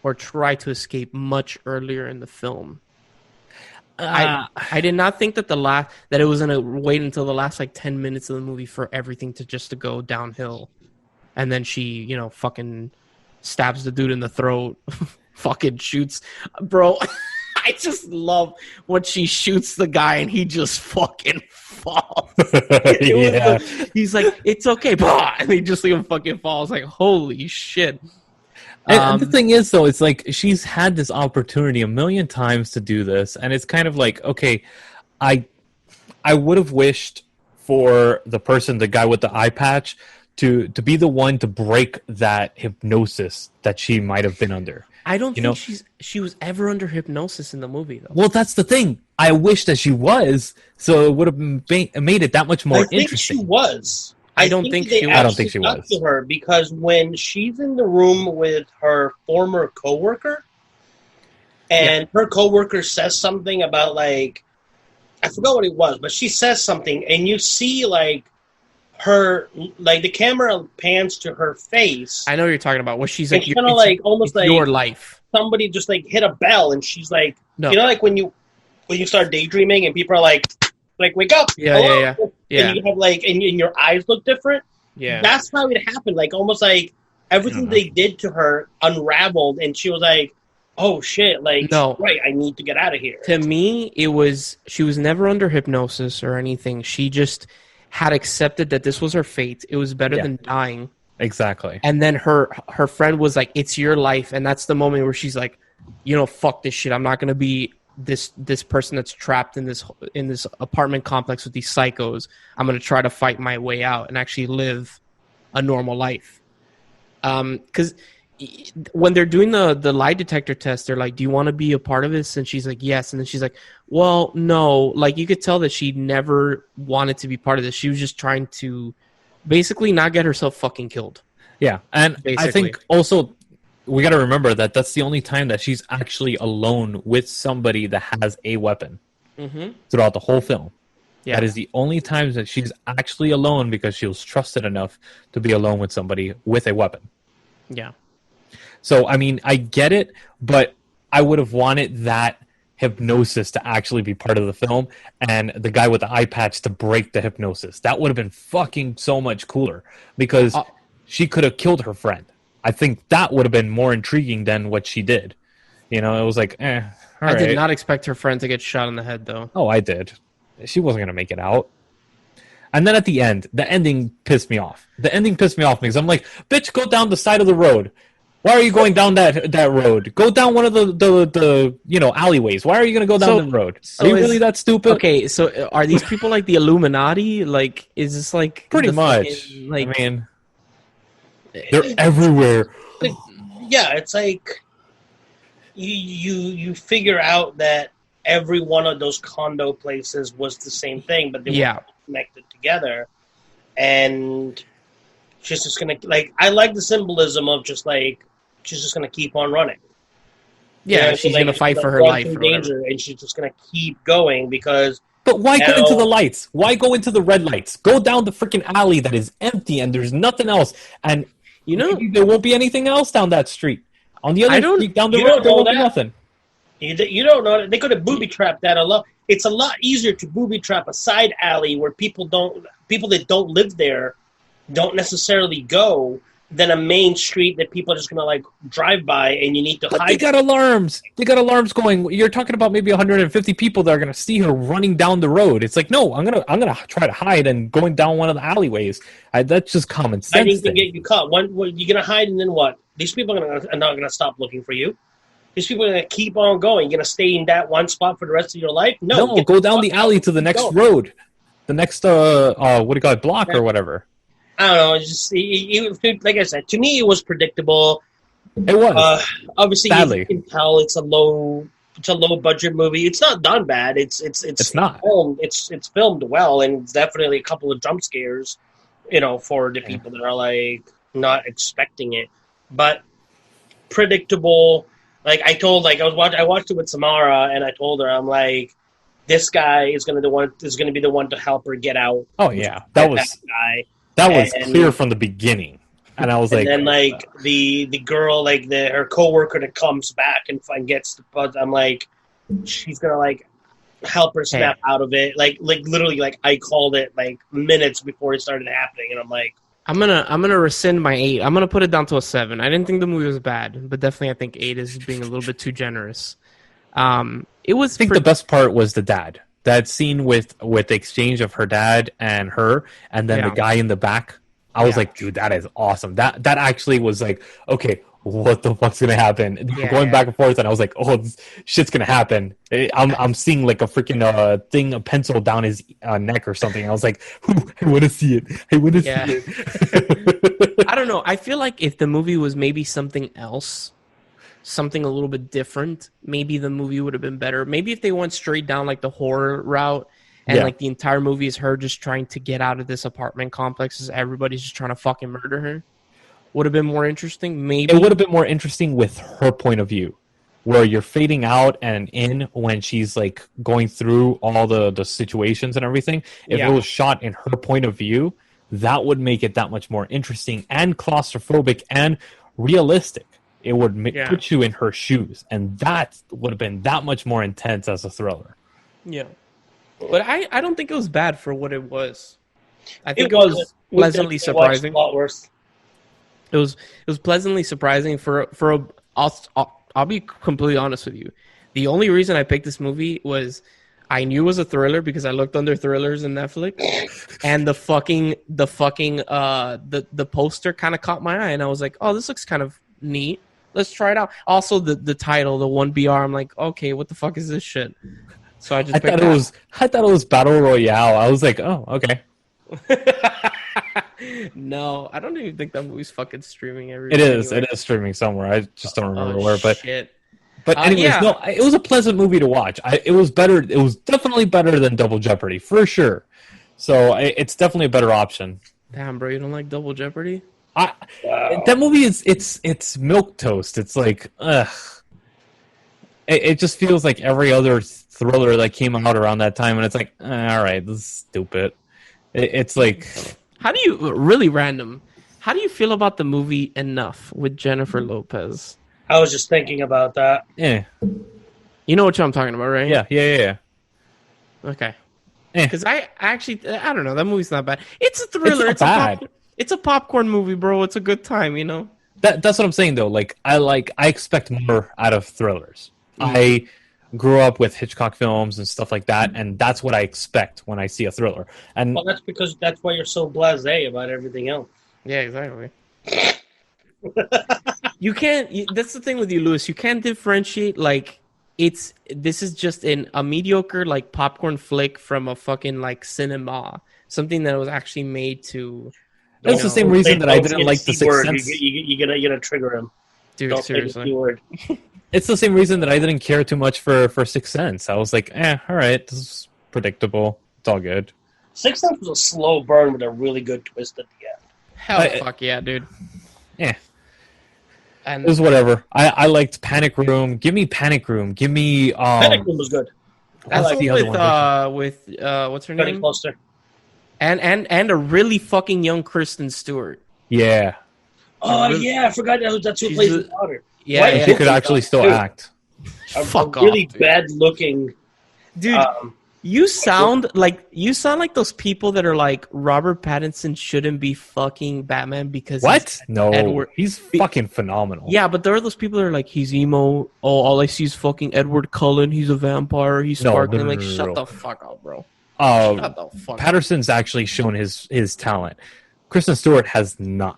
or try to escape much earlier in the film. I did not think that that it was gonna wait until the last like 10 minutes of the movie for everything to go downhill, and then she, you know, fucking stabs the dude in the throat, fucking shoots, bro. I just love when she shoots the guy and he just fucking falls. Yeah. He's like, it's okay, bah! And he just fucking falls. Like, holy shit. And the thing is, though, it's like she's had this opportunity a million times to do this, and it's kind of like, okay, I would have wished for the guy with the eye patch, to be the one to break that hypnosis that she might have been under. I don't think she was ever under hypnosis in the movie, though. Well, that's the thing. I wish that she was, so it would have made it that much more interesting. She was. I don't think she was. To her, because when she's in the room with her former coworker, and her coworker says something about, like, I forgot what it was, but she says something, and you see like her, like the camera pans to her face. I know what you're talking about. Where she's like, kind of like almost like your life. Somebody just like hit a bell, and she's like, no. You know, like when you start daydreaming, and people are like wake up, yeah. And you have like, and your eyes look different. Yeah, that's how it happened. Like almost like everything they did to her unraveled, and she was like, "Oh shit!" Like, no, right, I need to get out of here. To me, she was never under hypnosis or anything. She just had accepted that this was her fate. It was better than dying. Exactly. And then her friend was like, "It's your life," and that's the moment where she's like, "You know, fuck this shit. I'm not gonna be this person that's trapped in this apartment complex with these psychos. I'm gonna try to fight my way out and actually live a normal life." Because when they're doing the lie detector test, they're like, do you want to be a part of this? And she's like, yes. And then she's like, well, no. Like, you could tell that she never wanted to be part of this. She was just trying to basically not get herself fucking killed. Yeah, and basically. I think also we got to remember that that's the only time that she's actually alone with somebody that has a weapon throughout the whole film. Yeah. That is the only time that she's actually alone because she was trusted enough to be alone with somebody with a weapon. Yeah. So, I mean, I get it, but I would have wanted that hypnosis to actually be part of the film and the guy with the eye patch to break the hypnosis. That would have been fucking so much cooler because she could have killed her friend. I think that would have been more intriguing than what she did. You know, it was like, all I did not expect her friend to get shot in the head, though. Oh, I did. She wasn't going to make it out. And then at the end, the ending pissed me off. The ending pissed me off because I'm like, bitch, go down the side of the road. Why are you going down that road? Go down one of the alleyways. Why are you going to go down the road? Are you really that stupid? Okay, so are these people like the Illuminati? Like, is this like pretty much? I mean, they're everywhere. Yeah, it's like you figure out that every one of those condo places was the same thing, but they were connected together, and she's just gonna I like the symbolism of just like she's just gonna keep on running. Yeah, she's gonna fight for her life, or danger, and she's just gonna keep going because. But why go into the lights? Why go into the red lights? Go down the freaking alley that is empty and there's nothing else, and maybe there won't be anything else down that street. On the other street down the road, there won't be nothing. You don't know that. They could have booby trapped that a lot. It's a lot easier to booby trap a side alley where people that don't live there don't necessarily go than a main street that people are just gonna like drive by and you need to hide. They got alarms. They got alarms going. You're talking about maybe 150 people that are gonna see her running down the road. It's like, no, I'm gonna try to hide and going down one of the alleyways. That's just common sense. I need to get you caught. You're gonna hide and then what? These people are not gonna stop looking for you. These people are going to keep on going. You're going to stay in that one spot for the rest of your life? No, go down the alley to the next road. The next, what do you call it, block or whatever. I don't know. It's just, like I said, to me, it was predictable. It was. Obviously, sadly. You can tell it's a low budget movie. It's not done bad. It's not. It's filmed well, and it's definitely a couple of jump scares, for the people that are like not expecting it. But predictable. Like I watched it with Samara, and I told her, I'm like, this guy is going to be the one to help her get out. Oh yeah, that was clear from the beginning, and I was like, and then like the girl, like her coworker that comes back and gets the buzz. I'm like, she's gonna like help her snap out of it. Like literally, like I called it like minutes before it started happening, and I'm like. I'm gonna rescind my 8. I'm gonna put it down to a 7. I didn't think the movie was bad, but definitely I think 8 is being a little bit too generous. It was. I think the best part was the dad. That scene with the exchange of her dad and her, and then the guy in the back. I was like, dude, that is awesome. That actually was like, okay, what the fuck's gonna happen? Going back and forth, and I was like, oh, this shit's gonna happen. I'm seeing like a freaking a pencil down his neck or something. I was like, I want to see it. I want to see it. I don't know. I feel like if the movie was maybe something else, something a little bit different, maybe the movie would have been better. Maybe if they went straight down like the horror route. And like the entire movie is her just trying to get out of this apartment complex as everybody's just trying to fucking murder her. Would have been more interesting, maybe. It would have been more interesting with her point of view, where you're fading out and in when she's like going through all the situations and everything. If it was shot in her point of view, that would make it that much more interesting and claustrophobic and realistic. It would put you in her shoes, and that would have been that much more intense as a thriller. Yeah. But I don't think it was bad for what it was. I think it was pleasantly surprising. A lot worse. It was pleasantly surprising for a. I'll be completely honest with you. The only reason I picked this movie was I knew it was a thriller because I looked under thrillers in Netflix, and the poster kind of caught my eye, and I was like, oh, this looks kind of neat. Let's try it out. Also, the title, the 1BR, I'm like, okay, what the fuck is this shit? So I thought it was Battle Royale. I was like, oh, okay. No, I don't even think that movie's fucking streaming everywhere. It is. Anyway. It is streaming somewhere. I just don't remember Oh, where. But shit. anyways, Yeah. no, it was a pleasant movie to watch. It was better. It was definitely better than Double Jeopardy for sure. So it's definitely a better option. Damn, bro, you don't like Double Jeopardy? That movie is it's milk toast. It's like ugh. It just feels like every other thriller that came out around that time, and it's like all right, this is stupid. It's like How do you really random? How do you feel about the movie Enough with Jennifer Lopez? I was just thinking about that. yeah, You know what I'm talking about, right? yeah. Okay. Eh. Because I don't know. That movie's not bad. It's a thriller. It's not bad. It's a popcorn movie, bro. It's a good time, you know? That's what I'm saying though. I expect more out of thrillers. I grew up with Hitchcock films and stuff like that, and that's what I expect when I see a thriller. And Well, that's because that's why you're so blasé about everything else. Yeah, exactly. You can't. That's the thing with you, Lewis. You can't differentiate. Like, this is just a mediocre like popcorn flick from a fucking like cinema. Something that was actually made to. that's the same reason that I didn't like The Sixth Sense. You're gonna trigger him. Dude, Don't say the seriously. C word. It's the same reason that I didn't care too much for Sixth Sense. I was like, all right, this is predictable. It's all good. Sixth Sense was a slow burn with a really good twist at the end. Hell, fuck yeah, dude. Yeah. And It was whatever. I liked Panic Room. Give me Panic Room. Give me Panic Room was good. that's like the other with what's her Cutting name? Closer. And a really fucking young Kristen Stewart. Yeah. Oh Really- yeah, I forgot that's who She's plays a- the daughter. Yeah, Why- yeah. She could actually still Dude. act. Fuck a really off, dude. bad looking. Dude, you sound like those people that are like Robert Pattinson shouldn't be fucking Batman because What? he's No. Edward. He's fucking phenomenal. Yeah, but there are those people that are like he's emo. Oh, all I see is fucking Edward Cullen. He's a vampire. He's No, sparkling. no, Like, no, no, shut no. the fuck up, bro. Shut the fuck up. Patterson's actually shown his talent. Kristen Stewart has not.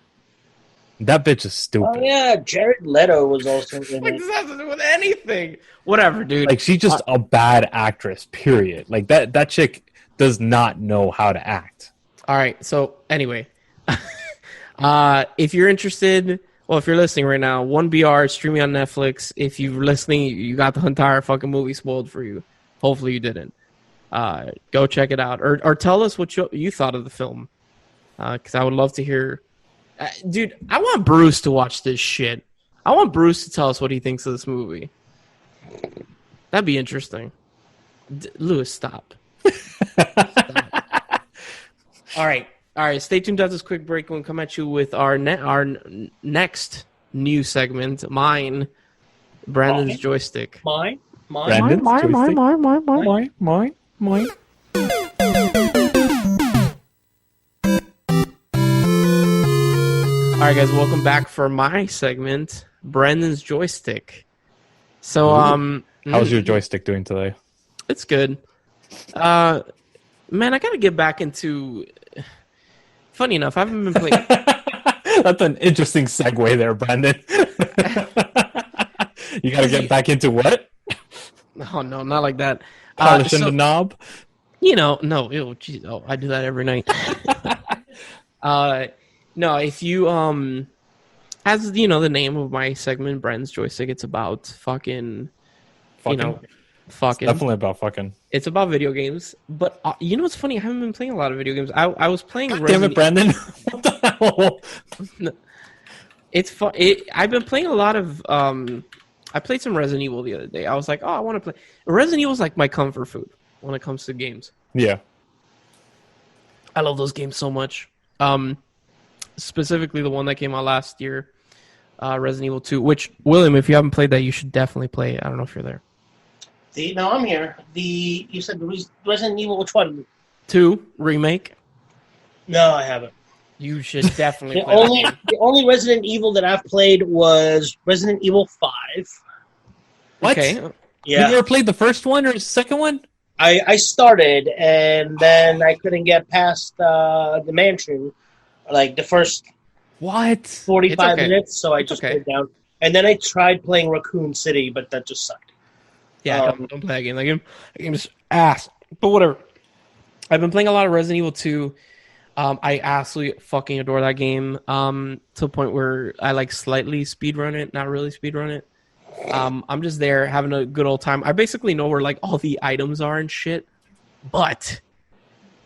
That bitch is stupid. Oh yeah, Jared Leto was also in What it. does that have to do with anything? Whatever, dude. Like she's just a bad actress. Period. Like that chick does not know how to act. All right. So anyway, if you're interested, well, if you're listening right now, 1BR streaming on Netflix. If you're listening, you got the entire fucking movie spoiled for you. Hopefully you didn't. Go check it out, or tell us what you thought of the film, because I would love to hear. Dude, I want Bruce to watch this shit. I want Bruce to tell us what he thinks of this movie. That'd be interesting. Lewis, stop. All right. Stay tuned after this quick break. We'll come at you with our next new segment. Mine, Brandon's joystick. Mine. Brandon's joystick. Mine. All right, guys, welcome back for my segment, Brandon's joystick. So, How's your joystick doing today? it's good. Man, I gotta get back into. Funny enough, I haven't been playing. That's an interesting segue there, Brandon. You gotta get back into what? Oh no, not like that. Polishing So- the knob? No, geez, I do that every night. No, if you as you know the name of my segment, Brandon's joystick, it's about fucking. Fucking. Definitely about fucking. It's about video games, but you know what's funny? I haven't been playing a lot of video games. I was playing. Damn it, Brandon! What the hell? It's fun. I've been playing a lot of. I played some Resident Evil the other day. I was like, oh, I want to play. Resident Evil is like my comfort food when it comes to games. Yeah. I love those games so much. Specifically the one that came out last year, Resident Evil 2. Which, William, if you haven't played that, you should definitely play it. I don't know if you're there. No, I'm here. You said Resident Evil, which one? 2 remake. No, I haven't. You should definitely The play only that. the only Resident Evil that I've played was Resident Evil 5. What? Okay. Yeah, You never played the first one or the second one? I started and then I couldn't get past the mansion, like the first What? 45 It's okay. minutes, so I just okay. put it down. And then I tried playing Raccoon City, but that just sucked. Yeah, don't play that game. That game is ass. But whatever. I've been playing a lot of Resident Evil 2. I absolutely fucking adore that game. To the point where I like slightly speedrun it, not really speedrun it. I'm just there having a good old time. I basically know where like all the items are and shit. But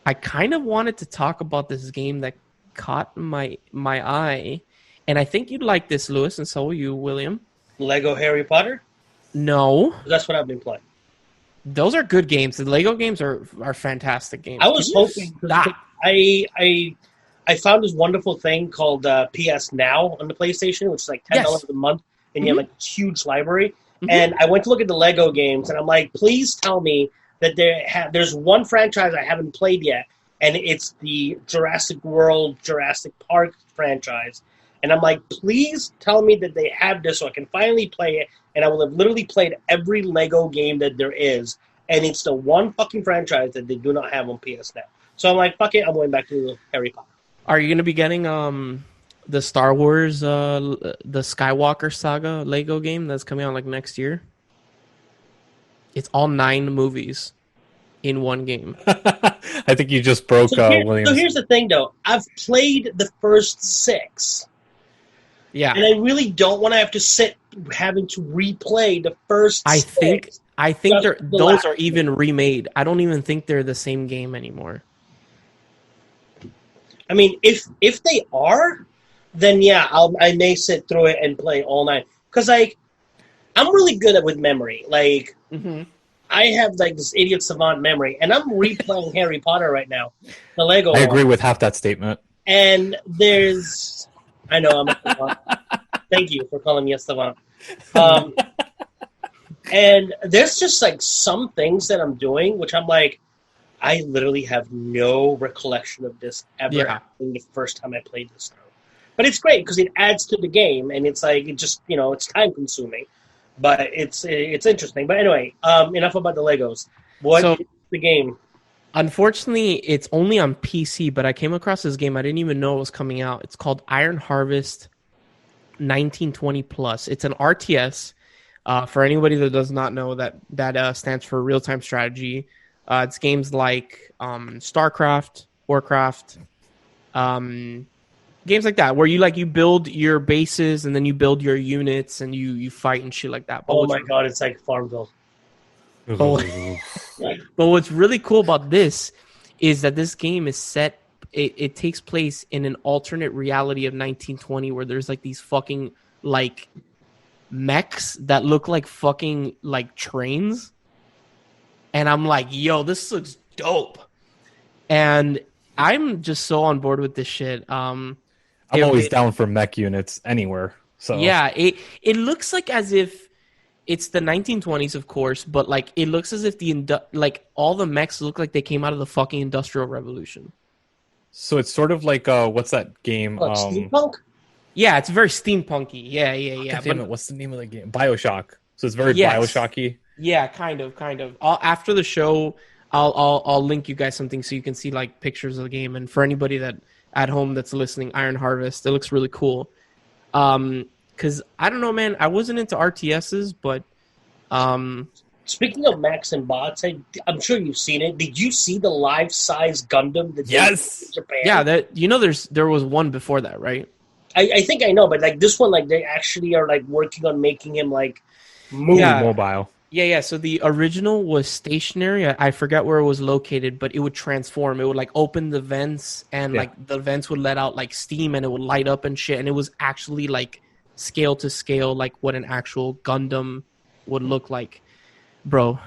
I kind of wanted to talk about this game that caught my eye, and I think you'd like this, Lewis, and so will you, William. Lego Harry Potter? No. That's what I've been playing. Those are good games. The Lego games are fantastic games. I was hoping... I found this wonderful thing called PS Now on the PlayStation, which is like $10 a month, and you have like a huge library. And I went to look at the Lego games, and I'm like, please tell me that there's one franchise I haven't played yet, and it's the Jurassic World, Jurassic Park franchise. And I'm like, please tell me that they have this so I can finally play it, and I will have literally played every Lego game that there is, and it's the one fucking franchise that they do not have on PS Now. So I'm like, fuck it, I'm going back to Harry Potter. Are you going to be getting the Star Wars, the Skywalker Saga Lego game that's coming out like next year? It's all 9 movies in one game. I think you just broke William. So here's the thing, though. I've played the first 6. Yeah. And I really don't want to have to sit having to replay the first 6. I think those are even remade. I don't even think they're the same game anymore. I mean, if they are, then yeah, I may sit through it and play all night. Because, like, I'm really good with memory. Like, I have, like, this idiot savant memory. And I'm replaying Harry Potter right now. The Lego I agree with half that statement. And there's... I know, I'm a savant. Thank you for calling me a savant. And there's just, like, some things that I'm doing, which I'm like, I literally have no recollection of this ever happening the first time I played this now. But it's great because it adds to the game, and it's like, it just, it's time consuming. But it's interesting. But anyway, enough about the Legos. What is the game? Unfortunately, it's only on PC, but I came across this game. I didn't even know it was coming out. It's called Iron Harvest 1920 Plus. It's an RTS. For anybody that does not know, that stands for real-time strategy. It's games like StarCraft, Warcraft, games like that, where you build your bases and then you build your units and you fight and shit like that. But oh my god, it's like Farmville. But what's really cool about this is that this game is set. It takes place in an alternate reality of 1920, where there's like these fucking like mechs that look like fucking like trains. And I'm like, yo, this looks dope. And I'm just so on board with this shit. I'm always down for mech units anywhere. So yeah, it looks like as if it's the 1920s, of course, but like it looks as if all the mechs look like they came out of the fucking Industrial Revolution. So it's sort of like what's that game? Steampunk? Yeah, it's very steampunky. Yeah. Damn it, what's the name of the game? BioShock. So it's very BioShocky. Yeah, kind of. After the show, I'll link you guys something so you can see like pictures of the game. And for anybody that at home that's listening, Iron Harvest, it looks really cool. Because I don't know, man, I wasn't into RTSs, but speaking of mechs and bots, I'm sure you've seen it. Did you see the life-size Gundam that yes in Japan? Yeah, there was one before that, right? I think I know, but like this one, like they actually are like working on making him like move. Yeah. Mobile. Yeah. So the original was stationary. I forget where it was located, but it would transform. It would like open the vents, and like the vents would let out like steam, and it would light up and shit. And it was actually like scale to scale, like what an actual Gundam would look like. Bro,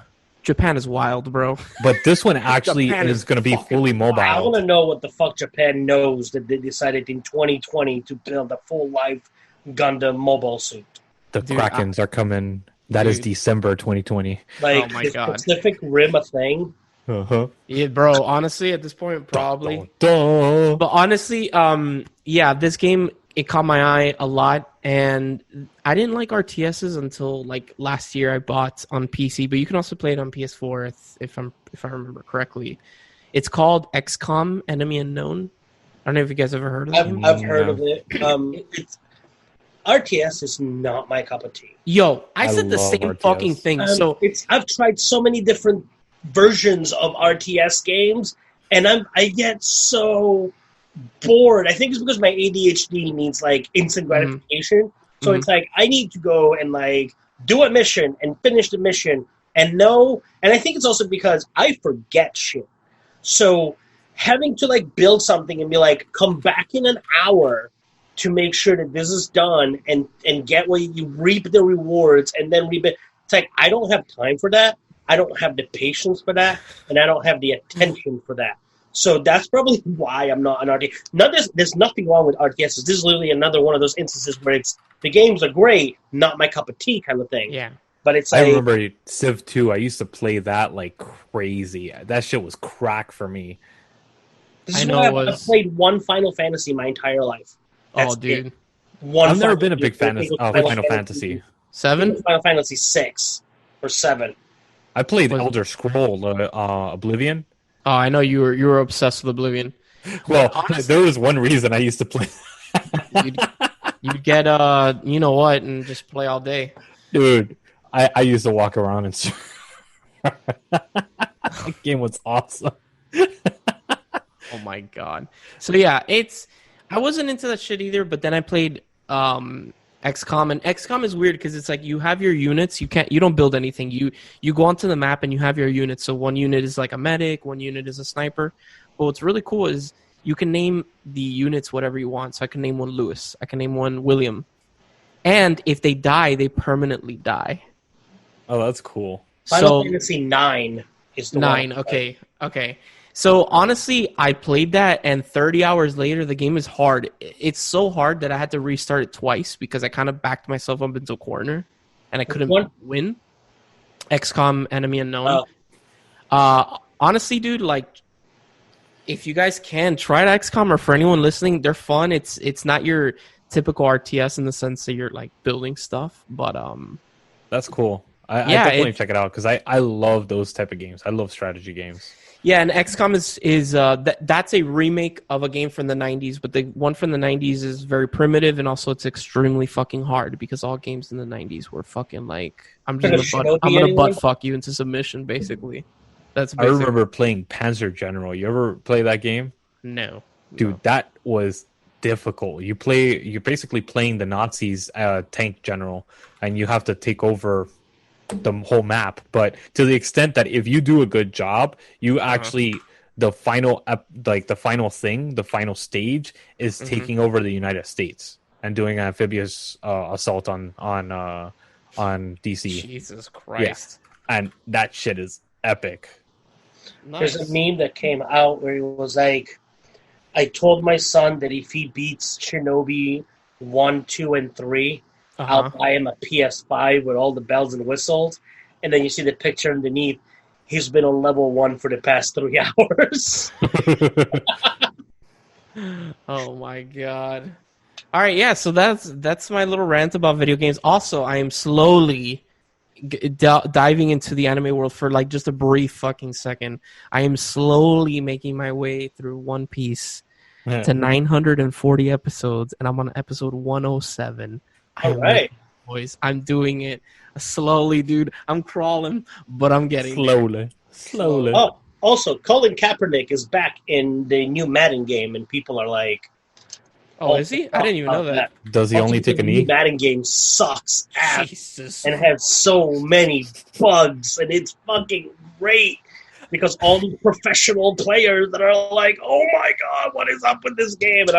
Japan is wild, bro. But this one actually is going to be fully mobile. I want to know what the fuck Japan knows that they decided in 2020 to build a full life Gundam mobile suit. The Krakens are coming. That is December 2020. Like, oh my is God. Pacific Rim a thing? Yeah, bro. Honestly, at this point, probably. But But honestly, this game, it caught my eye a lot, and I didn't like RTSs until like last year. I bought on PC, but you can also play it on PS4 if I remember correctly. It's called XCOM: Enemy Unknown. I don't know if you guys ever heard of it. I've heard of it. RTS is not my cup of tea. Yo, I said the same RTS. fucking thing. I've tried so many different versions of RTS games, and I get so bored. I think it's because my ADHD needs like instant gratification. So it's like I need to go and like do a mission and finish the mission and know. And I think it's also because I forget shit. So having to like build something and be like, come back in an hour to make sure that this is done and get what you reap the rewards and then reap it. It's like I don't have time for that. I don't have the patience for that, and I don't have the attention for that. So that's probably why I'm not an RTS. There's nothing wrong with RTSs. This is literally another one of those instances where it's the games are great, not my cup of tea kind of thing. Yeah. But it's I like, remember Civ 2. I used to play that like crazy. That shit was crack for me. this is why I've played one Final Fantasy my entire life. That's dude. it. One I've never Final been a big fan of Final Fantasy. Fantasy. 7? Final Fantasy 6 or 7. I played Elder Scroll Oblivion. Oh, I know you were obsessed with Oblivion. Well, there was one reason I used to play. You'd get you know what, and just play all day. Dude, I used to walk around and that game was awesome. Oh my god. So yeah, I wasn't into that shit either, but then I played XCOM, and XCOM is weird because it's like you have your units, you don't build anything. You go onto the map and you have your units. So one unit is like a medic, one unit is a sniper. But what's really cool is you can name the units whatever you want. So I can name one Lewis, I can name one William. And if they die, they permanently die. Oh, that's cool. Final Fantasy 9 is the 9, one. okay. So honestly, I played that, and 30 hours later, the game is hard. It's so hard that I had to restart it twice because I kind of backed myself up into a corner, and I couldn't win. XCOM Enemy Unknown. Honestly, dude, like, if you guys can, try XCOM, or for anyone listening, they're fun. It's not your typical RTS in the sense that you're, like, building stuff, but... That's cool. I definitely check it out because I love those type of games. I love strategy games. Yeah, and XCOM is that's a remake of a game from the 90s, but the one from the 90s is very primitive, and also it's extremely fucking hard because all games in the 90s were fucking like I'm gonna butt fuck you into submission, basically. That's basically. I remember playing Panzer General. You ever play that game? No. Dude, that was difficult. You're basically playing the Nazis tank general, and you have to take over the whole map, but to the extent that if you do a good job, you actually the final stage is taking over the United States and doing an amphibious assault on DC. Jesus Christ! Yeah. And that shit is epic. Nice. There's a meme that came out where it was like, I told my son that if he beats Shinobi 1, 2, and 3. I'll buy him a PS5 with all the bells and whistles. And then you see the picture underneath. He's been on level 1 for the past 3 hours. Oh, my God. All right, yeah, so that's my little rant about video games. Also, I am slowly diving into the anime world for, like, just a brief fucking second. I am slowly making my way through One Piece to 940 episodes, and I'm on episode 107. All right, boys, I'm doing it slowly, dude. I'm crawling, but I'm getting slowly. Oh, also, Colin Kaepernick is back in the new Madden game, and people are like, "Oh, is he? I didn't even know that." Does he only take a knee? The new Madden game sucks ass Jesus. and has so many bugs, and it's fucking great because all the professional players that are like, "Oh my god, what is up with this game?" And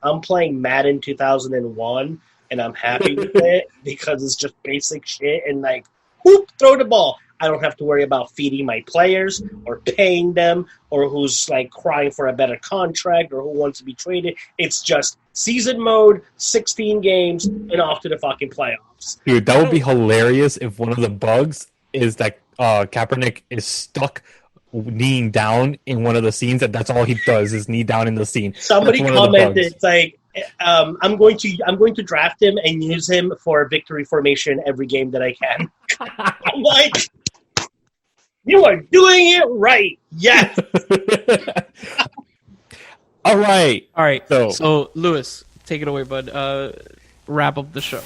I'm playing Madden 2001. And I'm happy with it because it's just basic shit and like, whoop, throw the ball. I don't have to worry about feeding my players or paying them or who's like crying for a better contract or who wants to be traded. It's just season mode, 16 games, and off to the fucking playoffs. Dude, that would be hilarious if one of the bugs is that Kaepernick is stuck kneeing down in one of the scenes, and that's all he does is knee down in the scene. Somebody commented, it's like, I'm going to draft him and use him for victory formation every game that I can. I'm like, you are doing it right. Yes. All right. So Lewis, take it away, bud. Wrap up the show.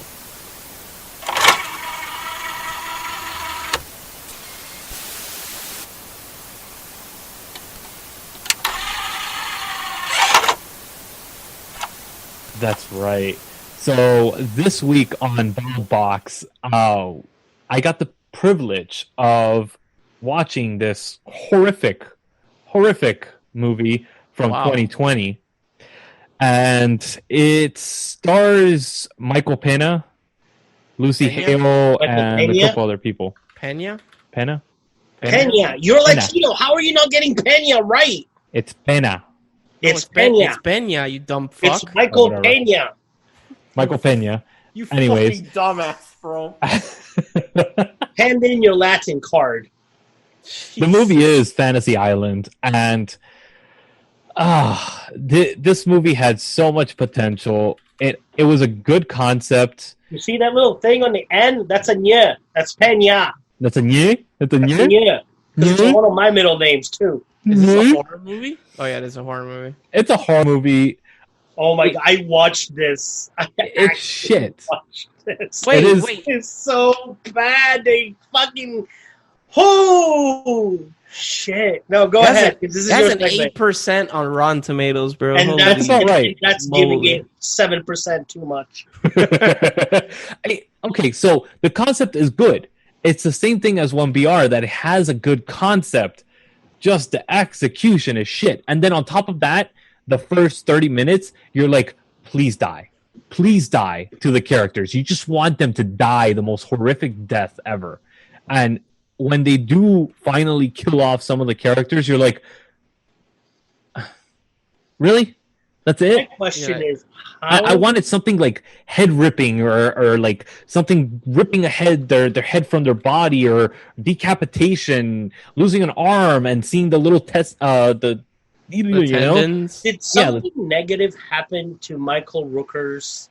That's right. So this week on Bad Box, I got the privilege of watching this horrific movie from Wow. 2020, and it stars Michael Pena, Lucy Pena? Hale, Michael and a Pena? couple other people. Pena? Pena? Pena. You're Pena. Latino. How are you not getting Pena right? It's Pena. No, It's Pena. It's Pena, you dumb fuck. It's Michael Whatever. Pena. Michael Pena. You Anyways. fucking dumbass, bro. Hand in your Latin card. The movie is Fantasy Island, and this movie had so much potential. It was a good concept. You see that little thing on the end? That's a nya. That's Pena. That's a nye? That's a That's a nye? nya. Because Nye? it's one of my middle names, too. Is this a Mhm. horror movie? Oh yeah, it is a horror movie. It's a horror movie. Oh my god, I watched this. I It's actually shit. watched this. Wait, is- wait. It's so bad. They fucking. Oh shit! No, go ahead. 'Cause this is your That's an segment. 8% on Rotten Tomatoes, bro. And Holy that's about right. That's giving moly. it 7% too much. Okay, so the concept is good. It's the same thing as 1BR that it has a good concept. Just the execution is shit. And then on top of that, the first 30 minutes, you're like, please die. Please die to the characters. You just want them to die the most horrific death ever. And when they do finally kill off some of the characters, you're like, really? That's My it? question Yeah. is, how I wanted something like head ripping or like something ripping a head, their head from their body, or decapitation, losing an arm, and seeing the little test, The you know, tendons. did Yeah, something negative happen to Michael Rooker's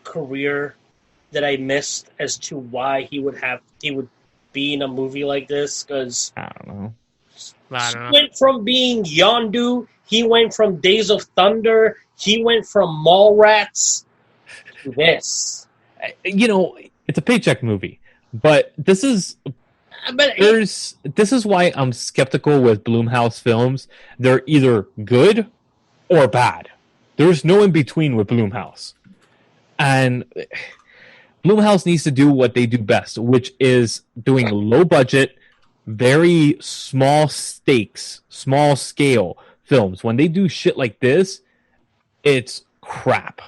career that I missed as to why he would be in a movie like this? Because I don't know. I he don't know. went from being Yondu, he went from Days of Thunder, he went from Mallrats to this. You know, it's a paycheck movie, but this is But this is why I'm skeptical with Blumhouse films. They're either good or bad. There's no in between with Blumhouse. And Blumhouse needs to do what they do best, which is doing low budget, very small stakes, small scale films. When they do shit like this, it's crap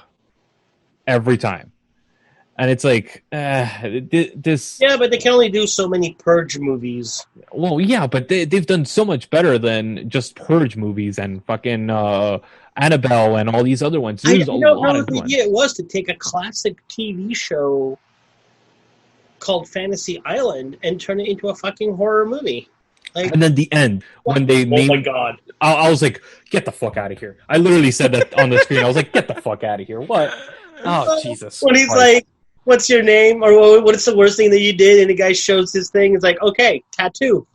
every time. And it's like, this. yeah, but they can only do so many Purge movies. Well, yeah, but they've done so much better than just Purge movies and fucking Annabelle and all these other ones. I There's a don't know lot how of the ones. idea it was to take a classic TV show called Fantasy Island and turn it into a fucking horror movie. Like, And then the end, when they oh my named, god. I was like, get the fuck out of here. I literally said that on the screen. I was like, get the fuck out of here. What? Oh, Jesus. When he's Christ. like, what's your name? Or what is the worst thing that you did? And the guy shows his thing. It's like, okay, tattoo.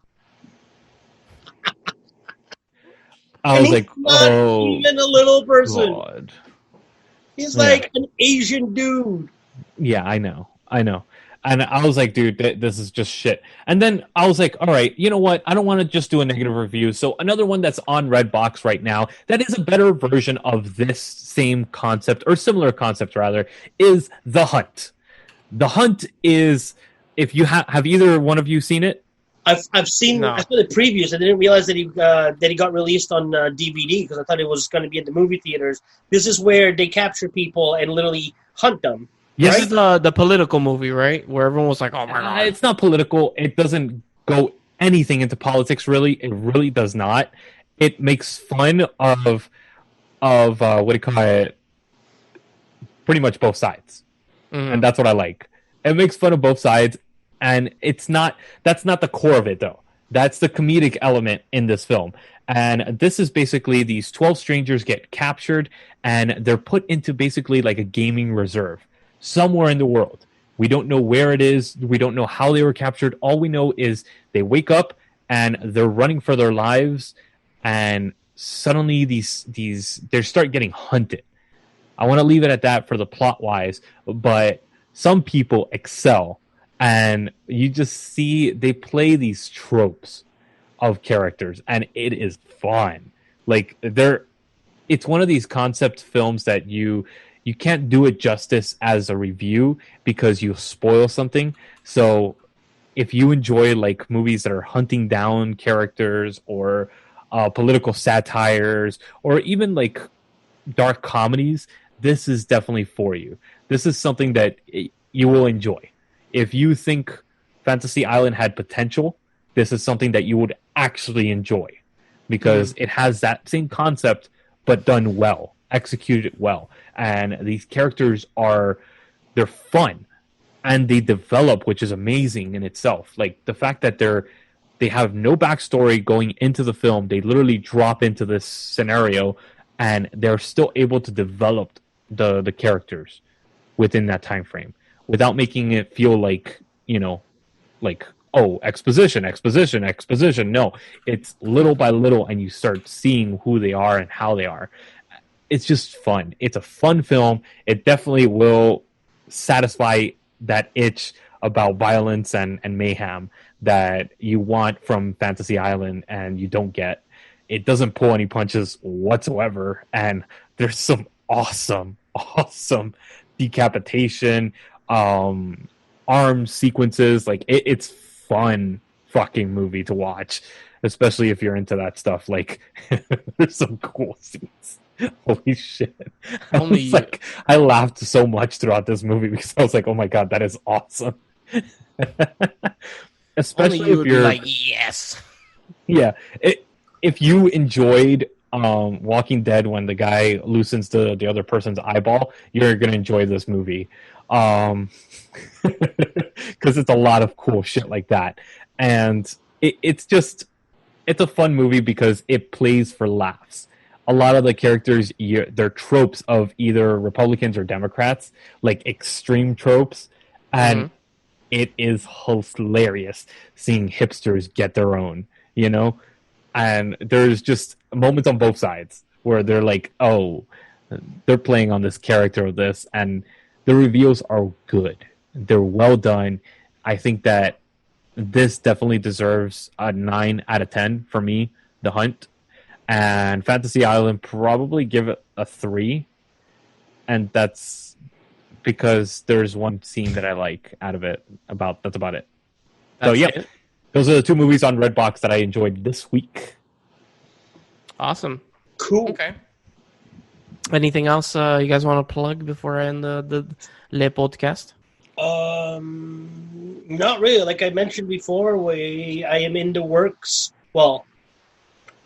I And was he's like, not oh, even a little person. God. He's Yeah. like an Asian dude. Yeah, I know. And I was like, dude, this is just shit. And then I was like, all right, you know what? I don't want to just do a negative review. So another one that's on Redbox right now that is a better version of this same concept, or similar concept rather, is The Hunt. The Hunt is, if you have either one of you seen it? I've seen No. I saw the previews. I didn't realize that he got released on DVD because I thought it was going to be in the movie theaters. This is where they capture people and literally hunt them. This Right? is the political movie, right? Where everyone was like, "Oh my god!" It's not political. It doesn't go anything into politics, really. It really does not. It makes fun of what do you call it? Pretty much both sides. Mhm. And that's what I like. It makes fun of both sides, and that's not the core of it though. That's the comedic element in this film. And this is basically these 12 strangers get captured and they're put into basically like a gaming reserve somewhere in the world. We don't know where it is. We don't know how they were captured. All we know is they wake up and they're running for their lives, and suddenly they start getting hunted. I want to leave it at that for the plot wise, but some people excel, and you just see they play these tropes of characters, and it is fun. Like it's one of these concept films that you you can't do it justice as a review because you spoil something. So if you enjoy like movies that are hunting down characters or political satires or even like dark comedies, this is definitely for you. This is something that you will enjoy. If you think Fantasy Island had potential, this is something that you would actually enjoy because it has that same concept but done well, executed well. And these characters they're fun and they develop, which is amazing in itself. Like the fact that they have no backstory going into the film, they literally drop into this scenario and they're still able to develop the characters within that time frame without making it feel like, like, oh, exposition. No, it's little by little and you start seeing who they are and how they are. It's just fun. It's a fun film. It definitely will satisfy that itch about violence and mayhem that you want from Fantasy Island and you don't get. It doesn't pull any punches whatsoever, and there's some awesome decapitation, arm sequences. Like it's fun fucking movie to watch, especially if you're into that stuff. Like there's some cool scenes. Holy shit. I laughed so much throughout this movie because I was like, oh my god, that is awesome. Especially if you're like, yes. Yeah. If you enjoyed Walking Dead when the guy loosens the other person's eyeball, you're going to enjoy this movie. Because it's a lot of cool shit like that. And it's a fun movie because it plays for laughs. A lot of the characters, they're tropes of either Republicans or Democrats, like extreme tropes. And it is hilarious seeing hipsters get their own, And there's just moments on both sides where they're like, oh, they're playing on this character of this. And the reveals are good. They're well done. I think that this definitely deserves a 9 out of 10 for me, The Hunt. And Fantasy Island, probably give it a 3. And that's because there's one scene that I like out of it. That's about it. It? Those are the 2 movies on Redbox that I enjoyed this week. Awesome. Cool. Okay. Anything else you guys want to plug before I end the Le Podcast? Not really. Like I mentioned before, I am in the works. Well,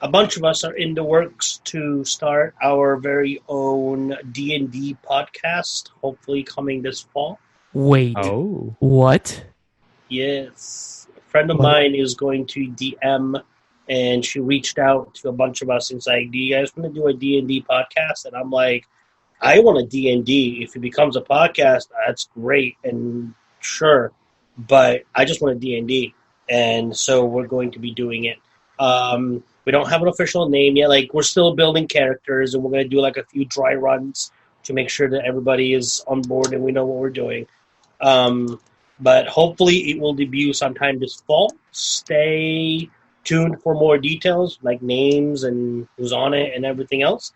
a bunch of us are in the works to start our very own D&D podcast, hopefully coming this fall. Wait. Oh. What? Yes. A friend of mine is going to DM, and she reached out to a bunch of us and said, do you guys want to do a D&D podcast? And I'm like, I want a D&D. If it becomes a podcast, that's great and sure. But I just want a D&D. And so we're going to be doing it. We don't have an official name yet. Like, we're still building characters, and we're going to do like a few dry runs to make sure that everybody is on board and we know what we're doing. But hopefully it will debut sometime this fall. Stay tuned for more details, like names and who's on it and everything else.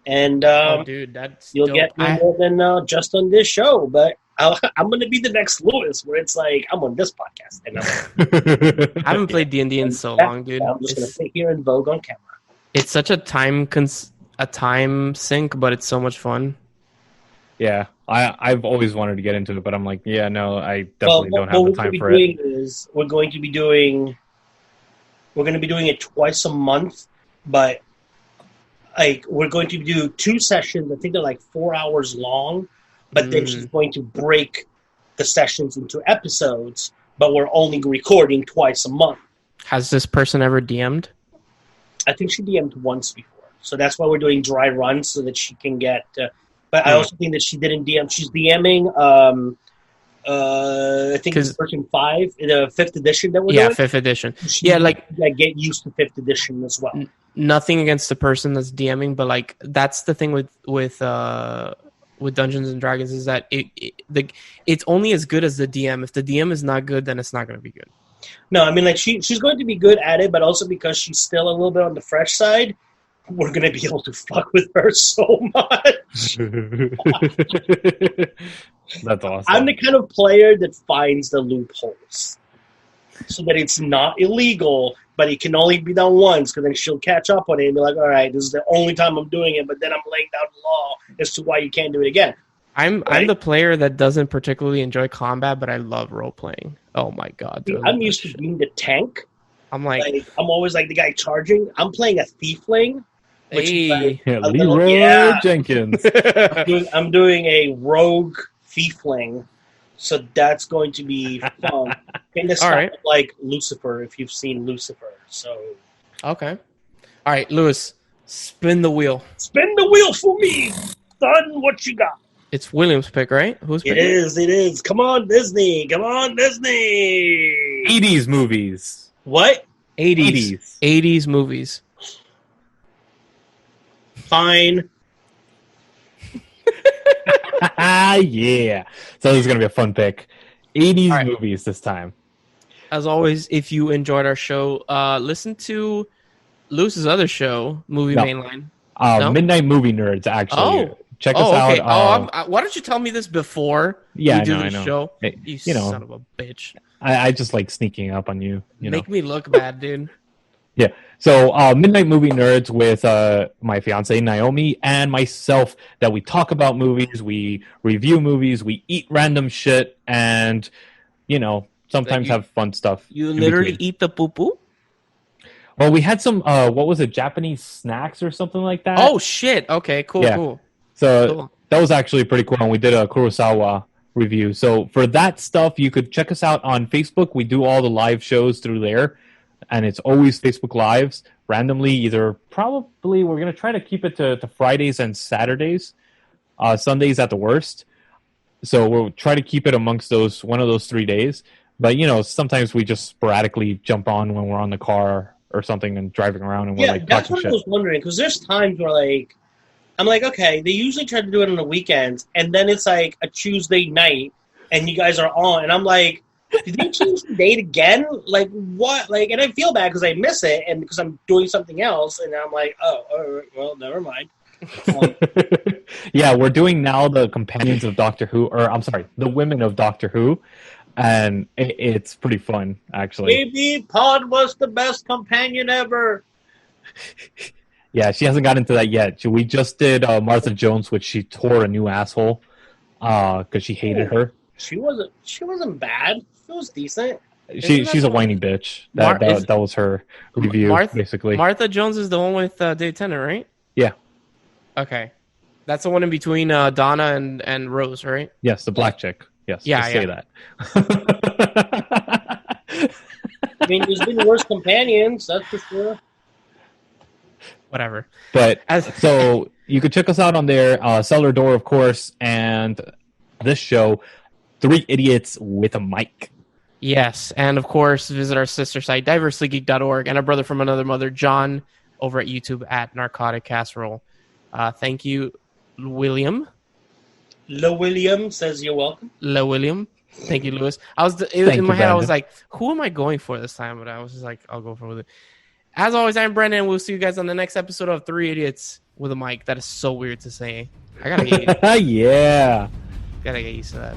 And dude, you'll get more than just on this show. But I'm going to be the next Lewis, where it's like, I'm on this podcast. And I haven't played D&D in so long, dude. I'm just going to sit here and Vogue on camera. It's such a time sink, but it's so much fun. Yeah, I've always wanted to get into it, but I'm like, yeah, no, I definitely don't have the time for it. We're going to be doing it twice a month, but like we're going to do 2 sessions. I think they're like 4 hours long, but then she's going to break the sessions into episodes, but we're only recording twice a month. Has this person ever DM'd? I think she DM'd once before, so that's why we're doing dry runs so that she can get. But I also think that she didn't DM. She's DMing. I think it's version 5, the 5th edition that we're doing. Yeah, 5th edition. Get used to 5th edition as well. Nothing against the person that's DMing, but like that's the thing with Dungeons and Dragons is that it's only as good as the DM. If the DM is not good, then it's not going to be good. No, I mean like she's going to be good at it, but also because she's still a little bit on the fresh side. we're gonna be able to fuck with her so much. That's awesome. I'm the kind of player that finds the loopholes so that it's not illegal, but it can only be done once, because then she'll catch up on it and be like, all right, this is the only time I'm doing it, but then I'm laying down the law as to why you can't do it again. I'm the player that doesn't particularly enjoy combat, but I love role playing. Oh my god! Dude, I'm used to being the tank. I'm like I'm always like the guy charging. I'm playing a thiefling. Which is like Leroy Jenkins. I'm doing a rogue thiefling, so that's going to be fun. And it's kind of like Lucifer, if you've seen Lucifer. So okay, all right, Lewis, spin the wheel. Spin the wheel for me, son. What you got? It's William's pick, right? Who's picking? It is. It is. Come on, Disney. Come on, Disney. 80s movies. What? 80s movies. Fine. Yeah. So this is going to be a fun pick. 80s movies this time. As always, if you enjoyed our show, listen to Lewis's other show, Movie Mainline. Midnight Movie Nerds, actually. Check us out. Why don't you tell me this before you do the show? Hey, you son of a bitch. I just like sneaking up on you. Make me look bad, dude. Yeah. So Midnight Movie Nerds with my fiance Naomi and myself, that we talk about movies, we review movies, we eat random shit, and sometimes have fun stuff. You literally eat the poo-poo? Well, we had some what was it, Japanese snacks or something like that. Oh shit. Okay, cool. So that was actually pretty cool, and we did a Kurosawa review. So for that stuff, you could check us out on Facebook. We do all the live shows through there, and it's always Facebook Lives randomly. Probably we're going to try to keep it to Fridays and Saturdays, Sundays at the worst. So we'll try to keep it amongst one of those 3 days. But sometimes we just sporadically jump on when we're on the car or something and driving around, and we're like that's talking what shit. I was wondering, because there's times where I'm like, okay, they usually try to do it on the weekends, and then it's like a Tuesday night, and you guys are on, and I'm like, did they change the date again? Like, what? And I feel bad because I miss it, and because I'm doing something else, and I'm like, oh, all right, well, never mind. Yeah, we're doing now the Companions of Doctor Who, or I'm sorry, the Women of Doctor Who, and it's pretty fun, actually. Baby Pod was the best companion ever. Yeah, she hasn't gotten into that yet. We just did Martha Jones, which she tore a new asshole because she hated her. She wasn't bad. She was decent. She's a whiny bitch. That was her review, basically. Martha Jones is the one with Dave Tennant, right? Yeah. Okay. That's the one in between Donna and Rose, right? Yes, the black chick. Yes, yeah, say that. I mean, there's been worse companions, that's for sure. Whatever. But so you could check us out on there, Cellar Door, of course, and this show, 3 Idiots with a Mic. Yes, and of course, visit our sister site, diverselygeek.org, and our brother from another mother, John, over at YouTube at Narcotic Casserole. Thank you, William. William says you're welcome. William. Thank you, Lewis. In my head, I was like, who am I going for this time? But I was just like, I'll go for it. As always, I'm Branden, and we'll see you guys on the next episode of 3 Idiots with a Mic. That is so weird to say. I gotta get used Yeah. Gotta get used to that.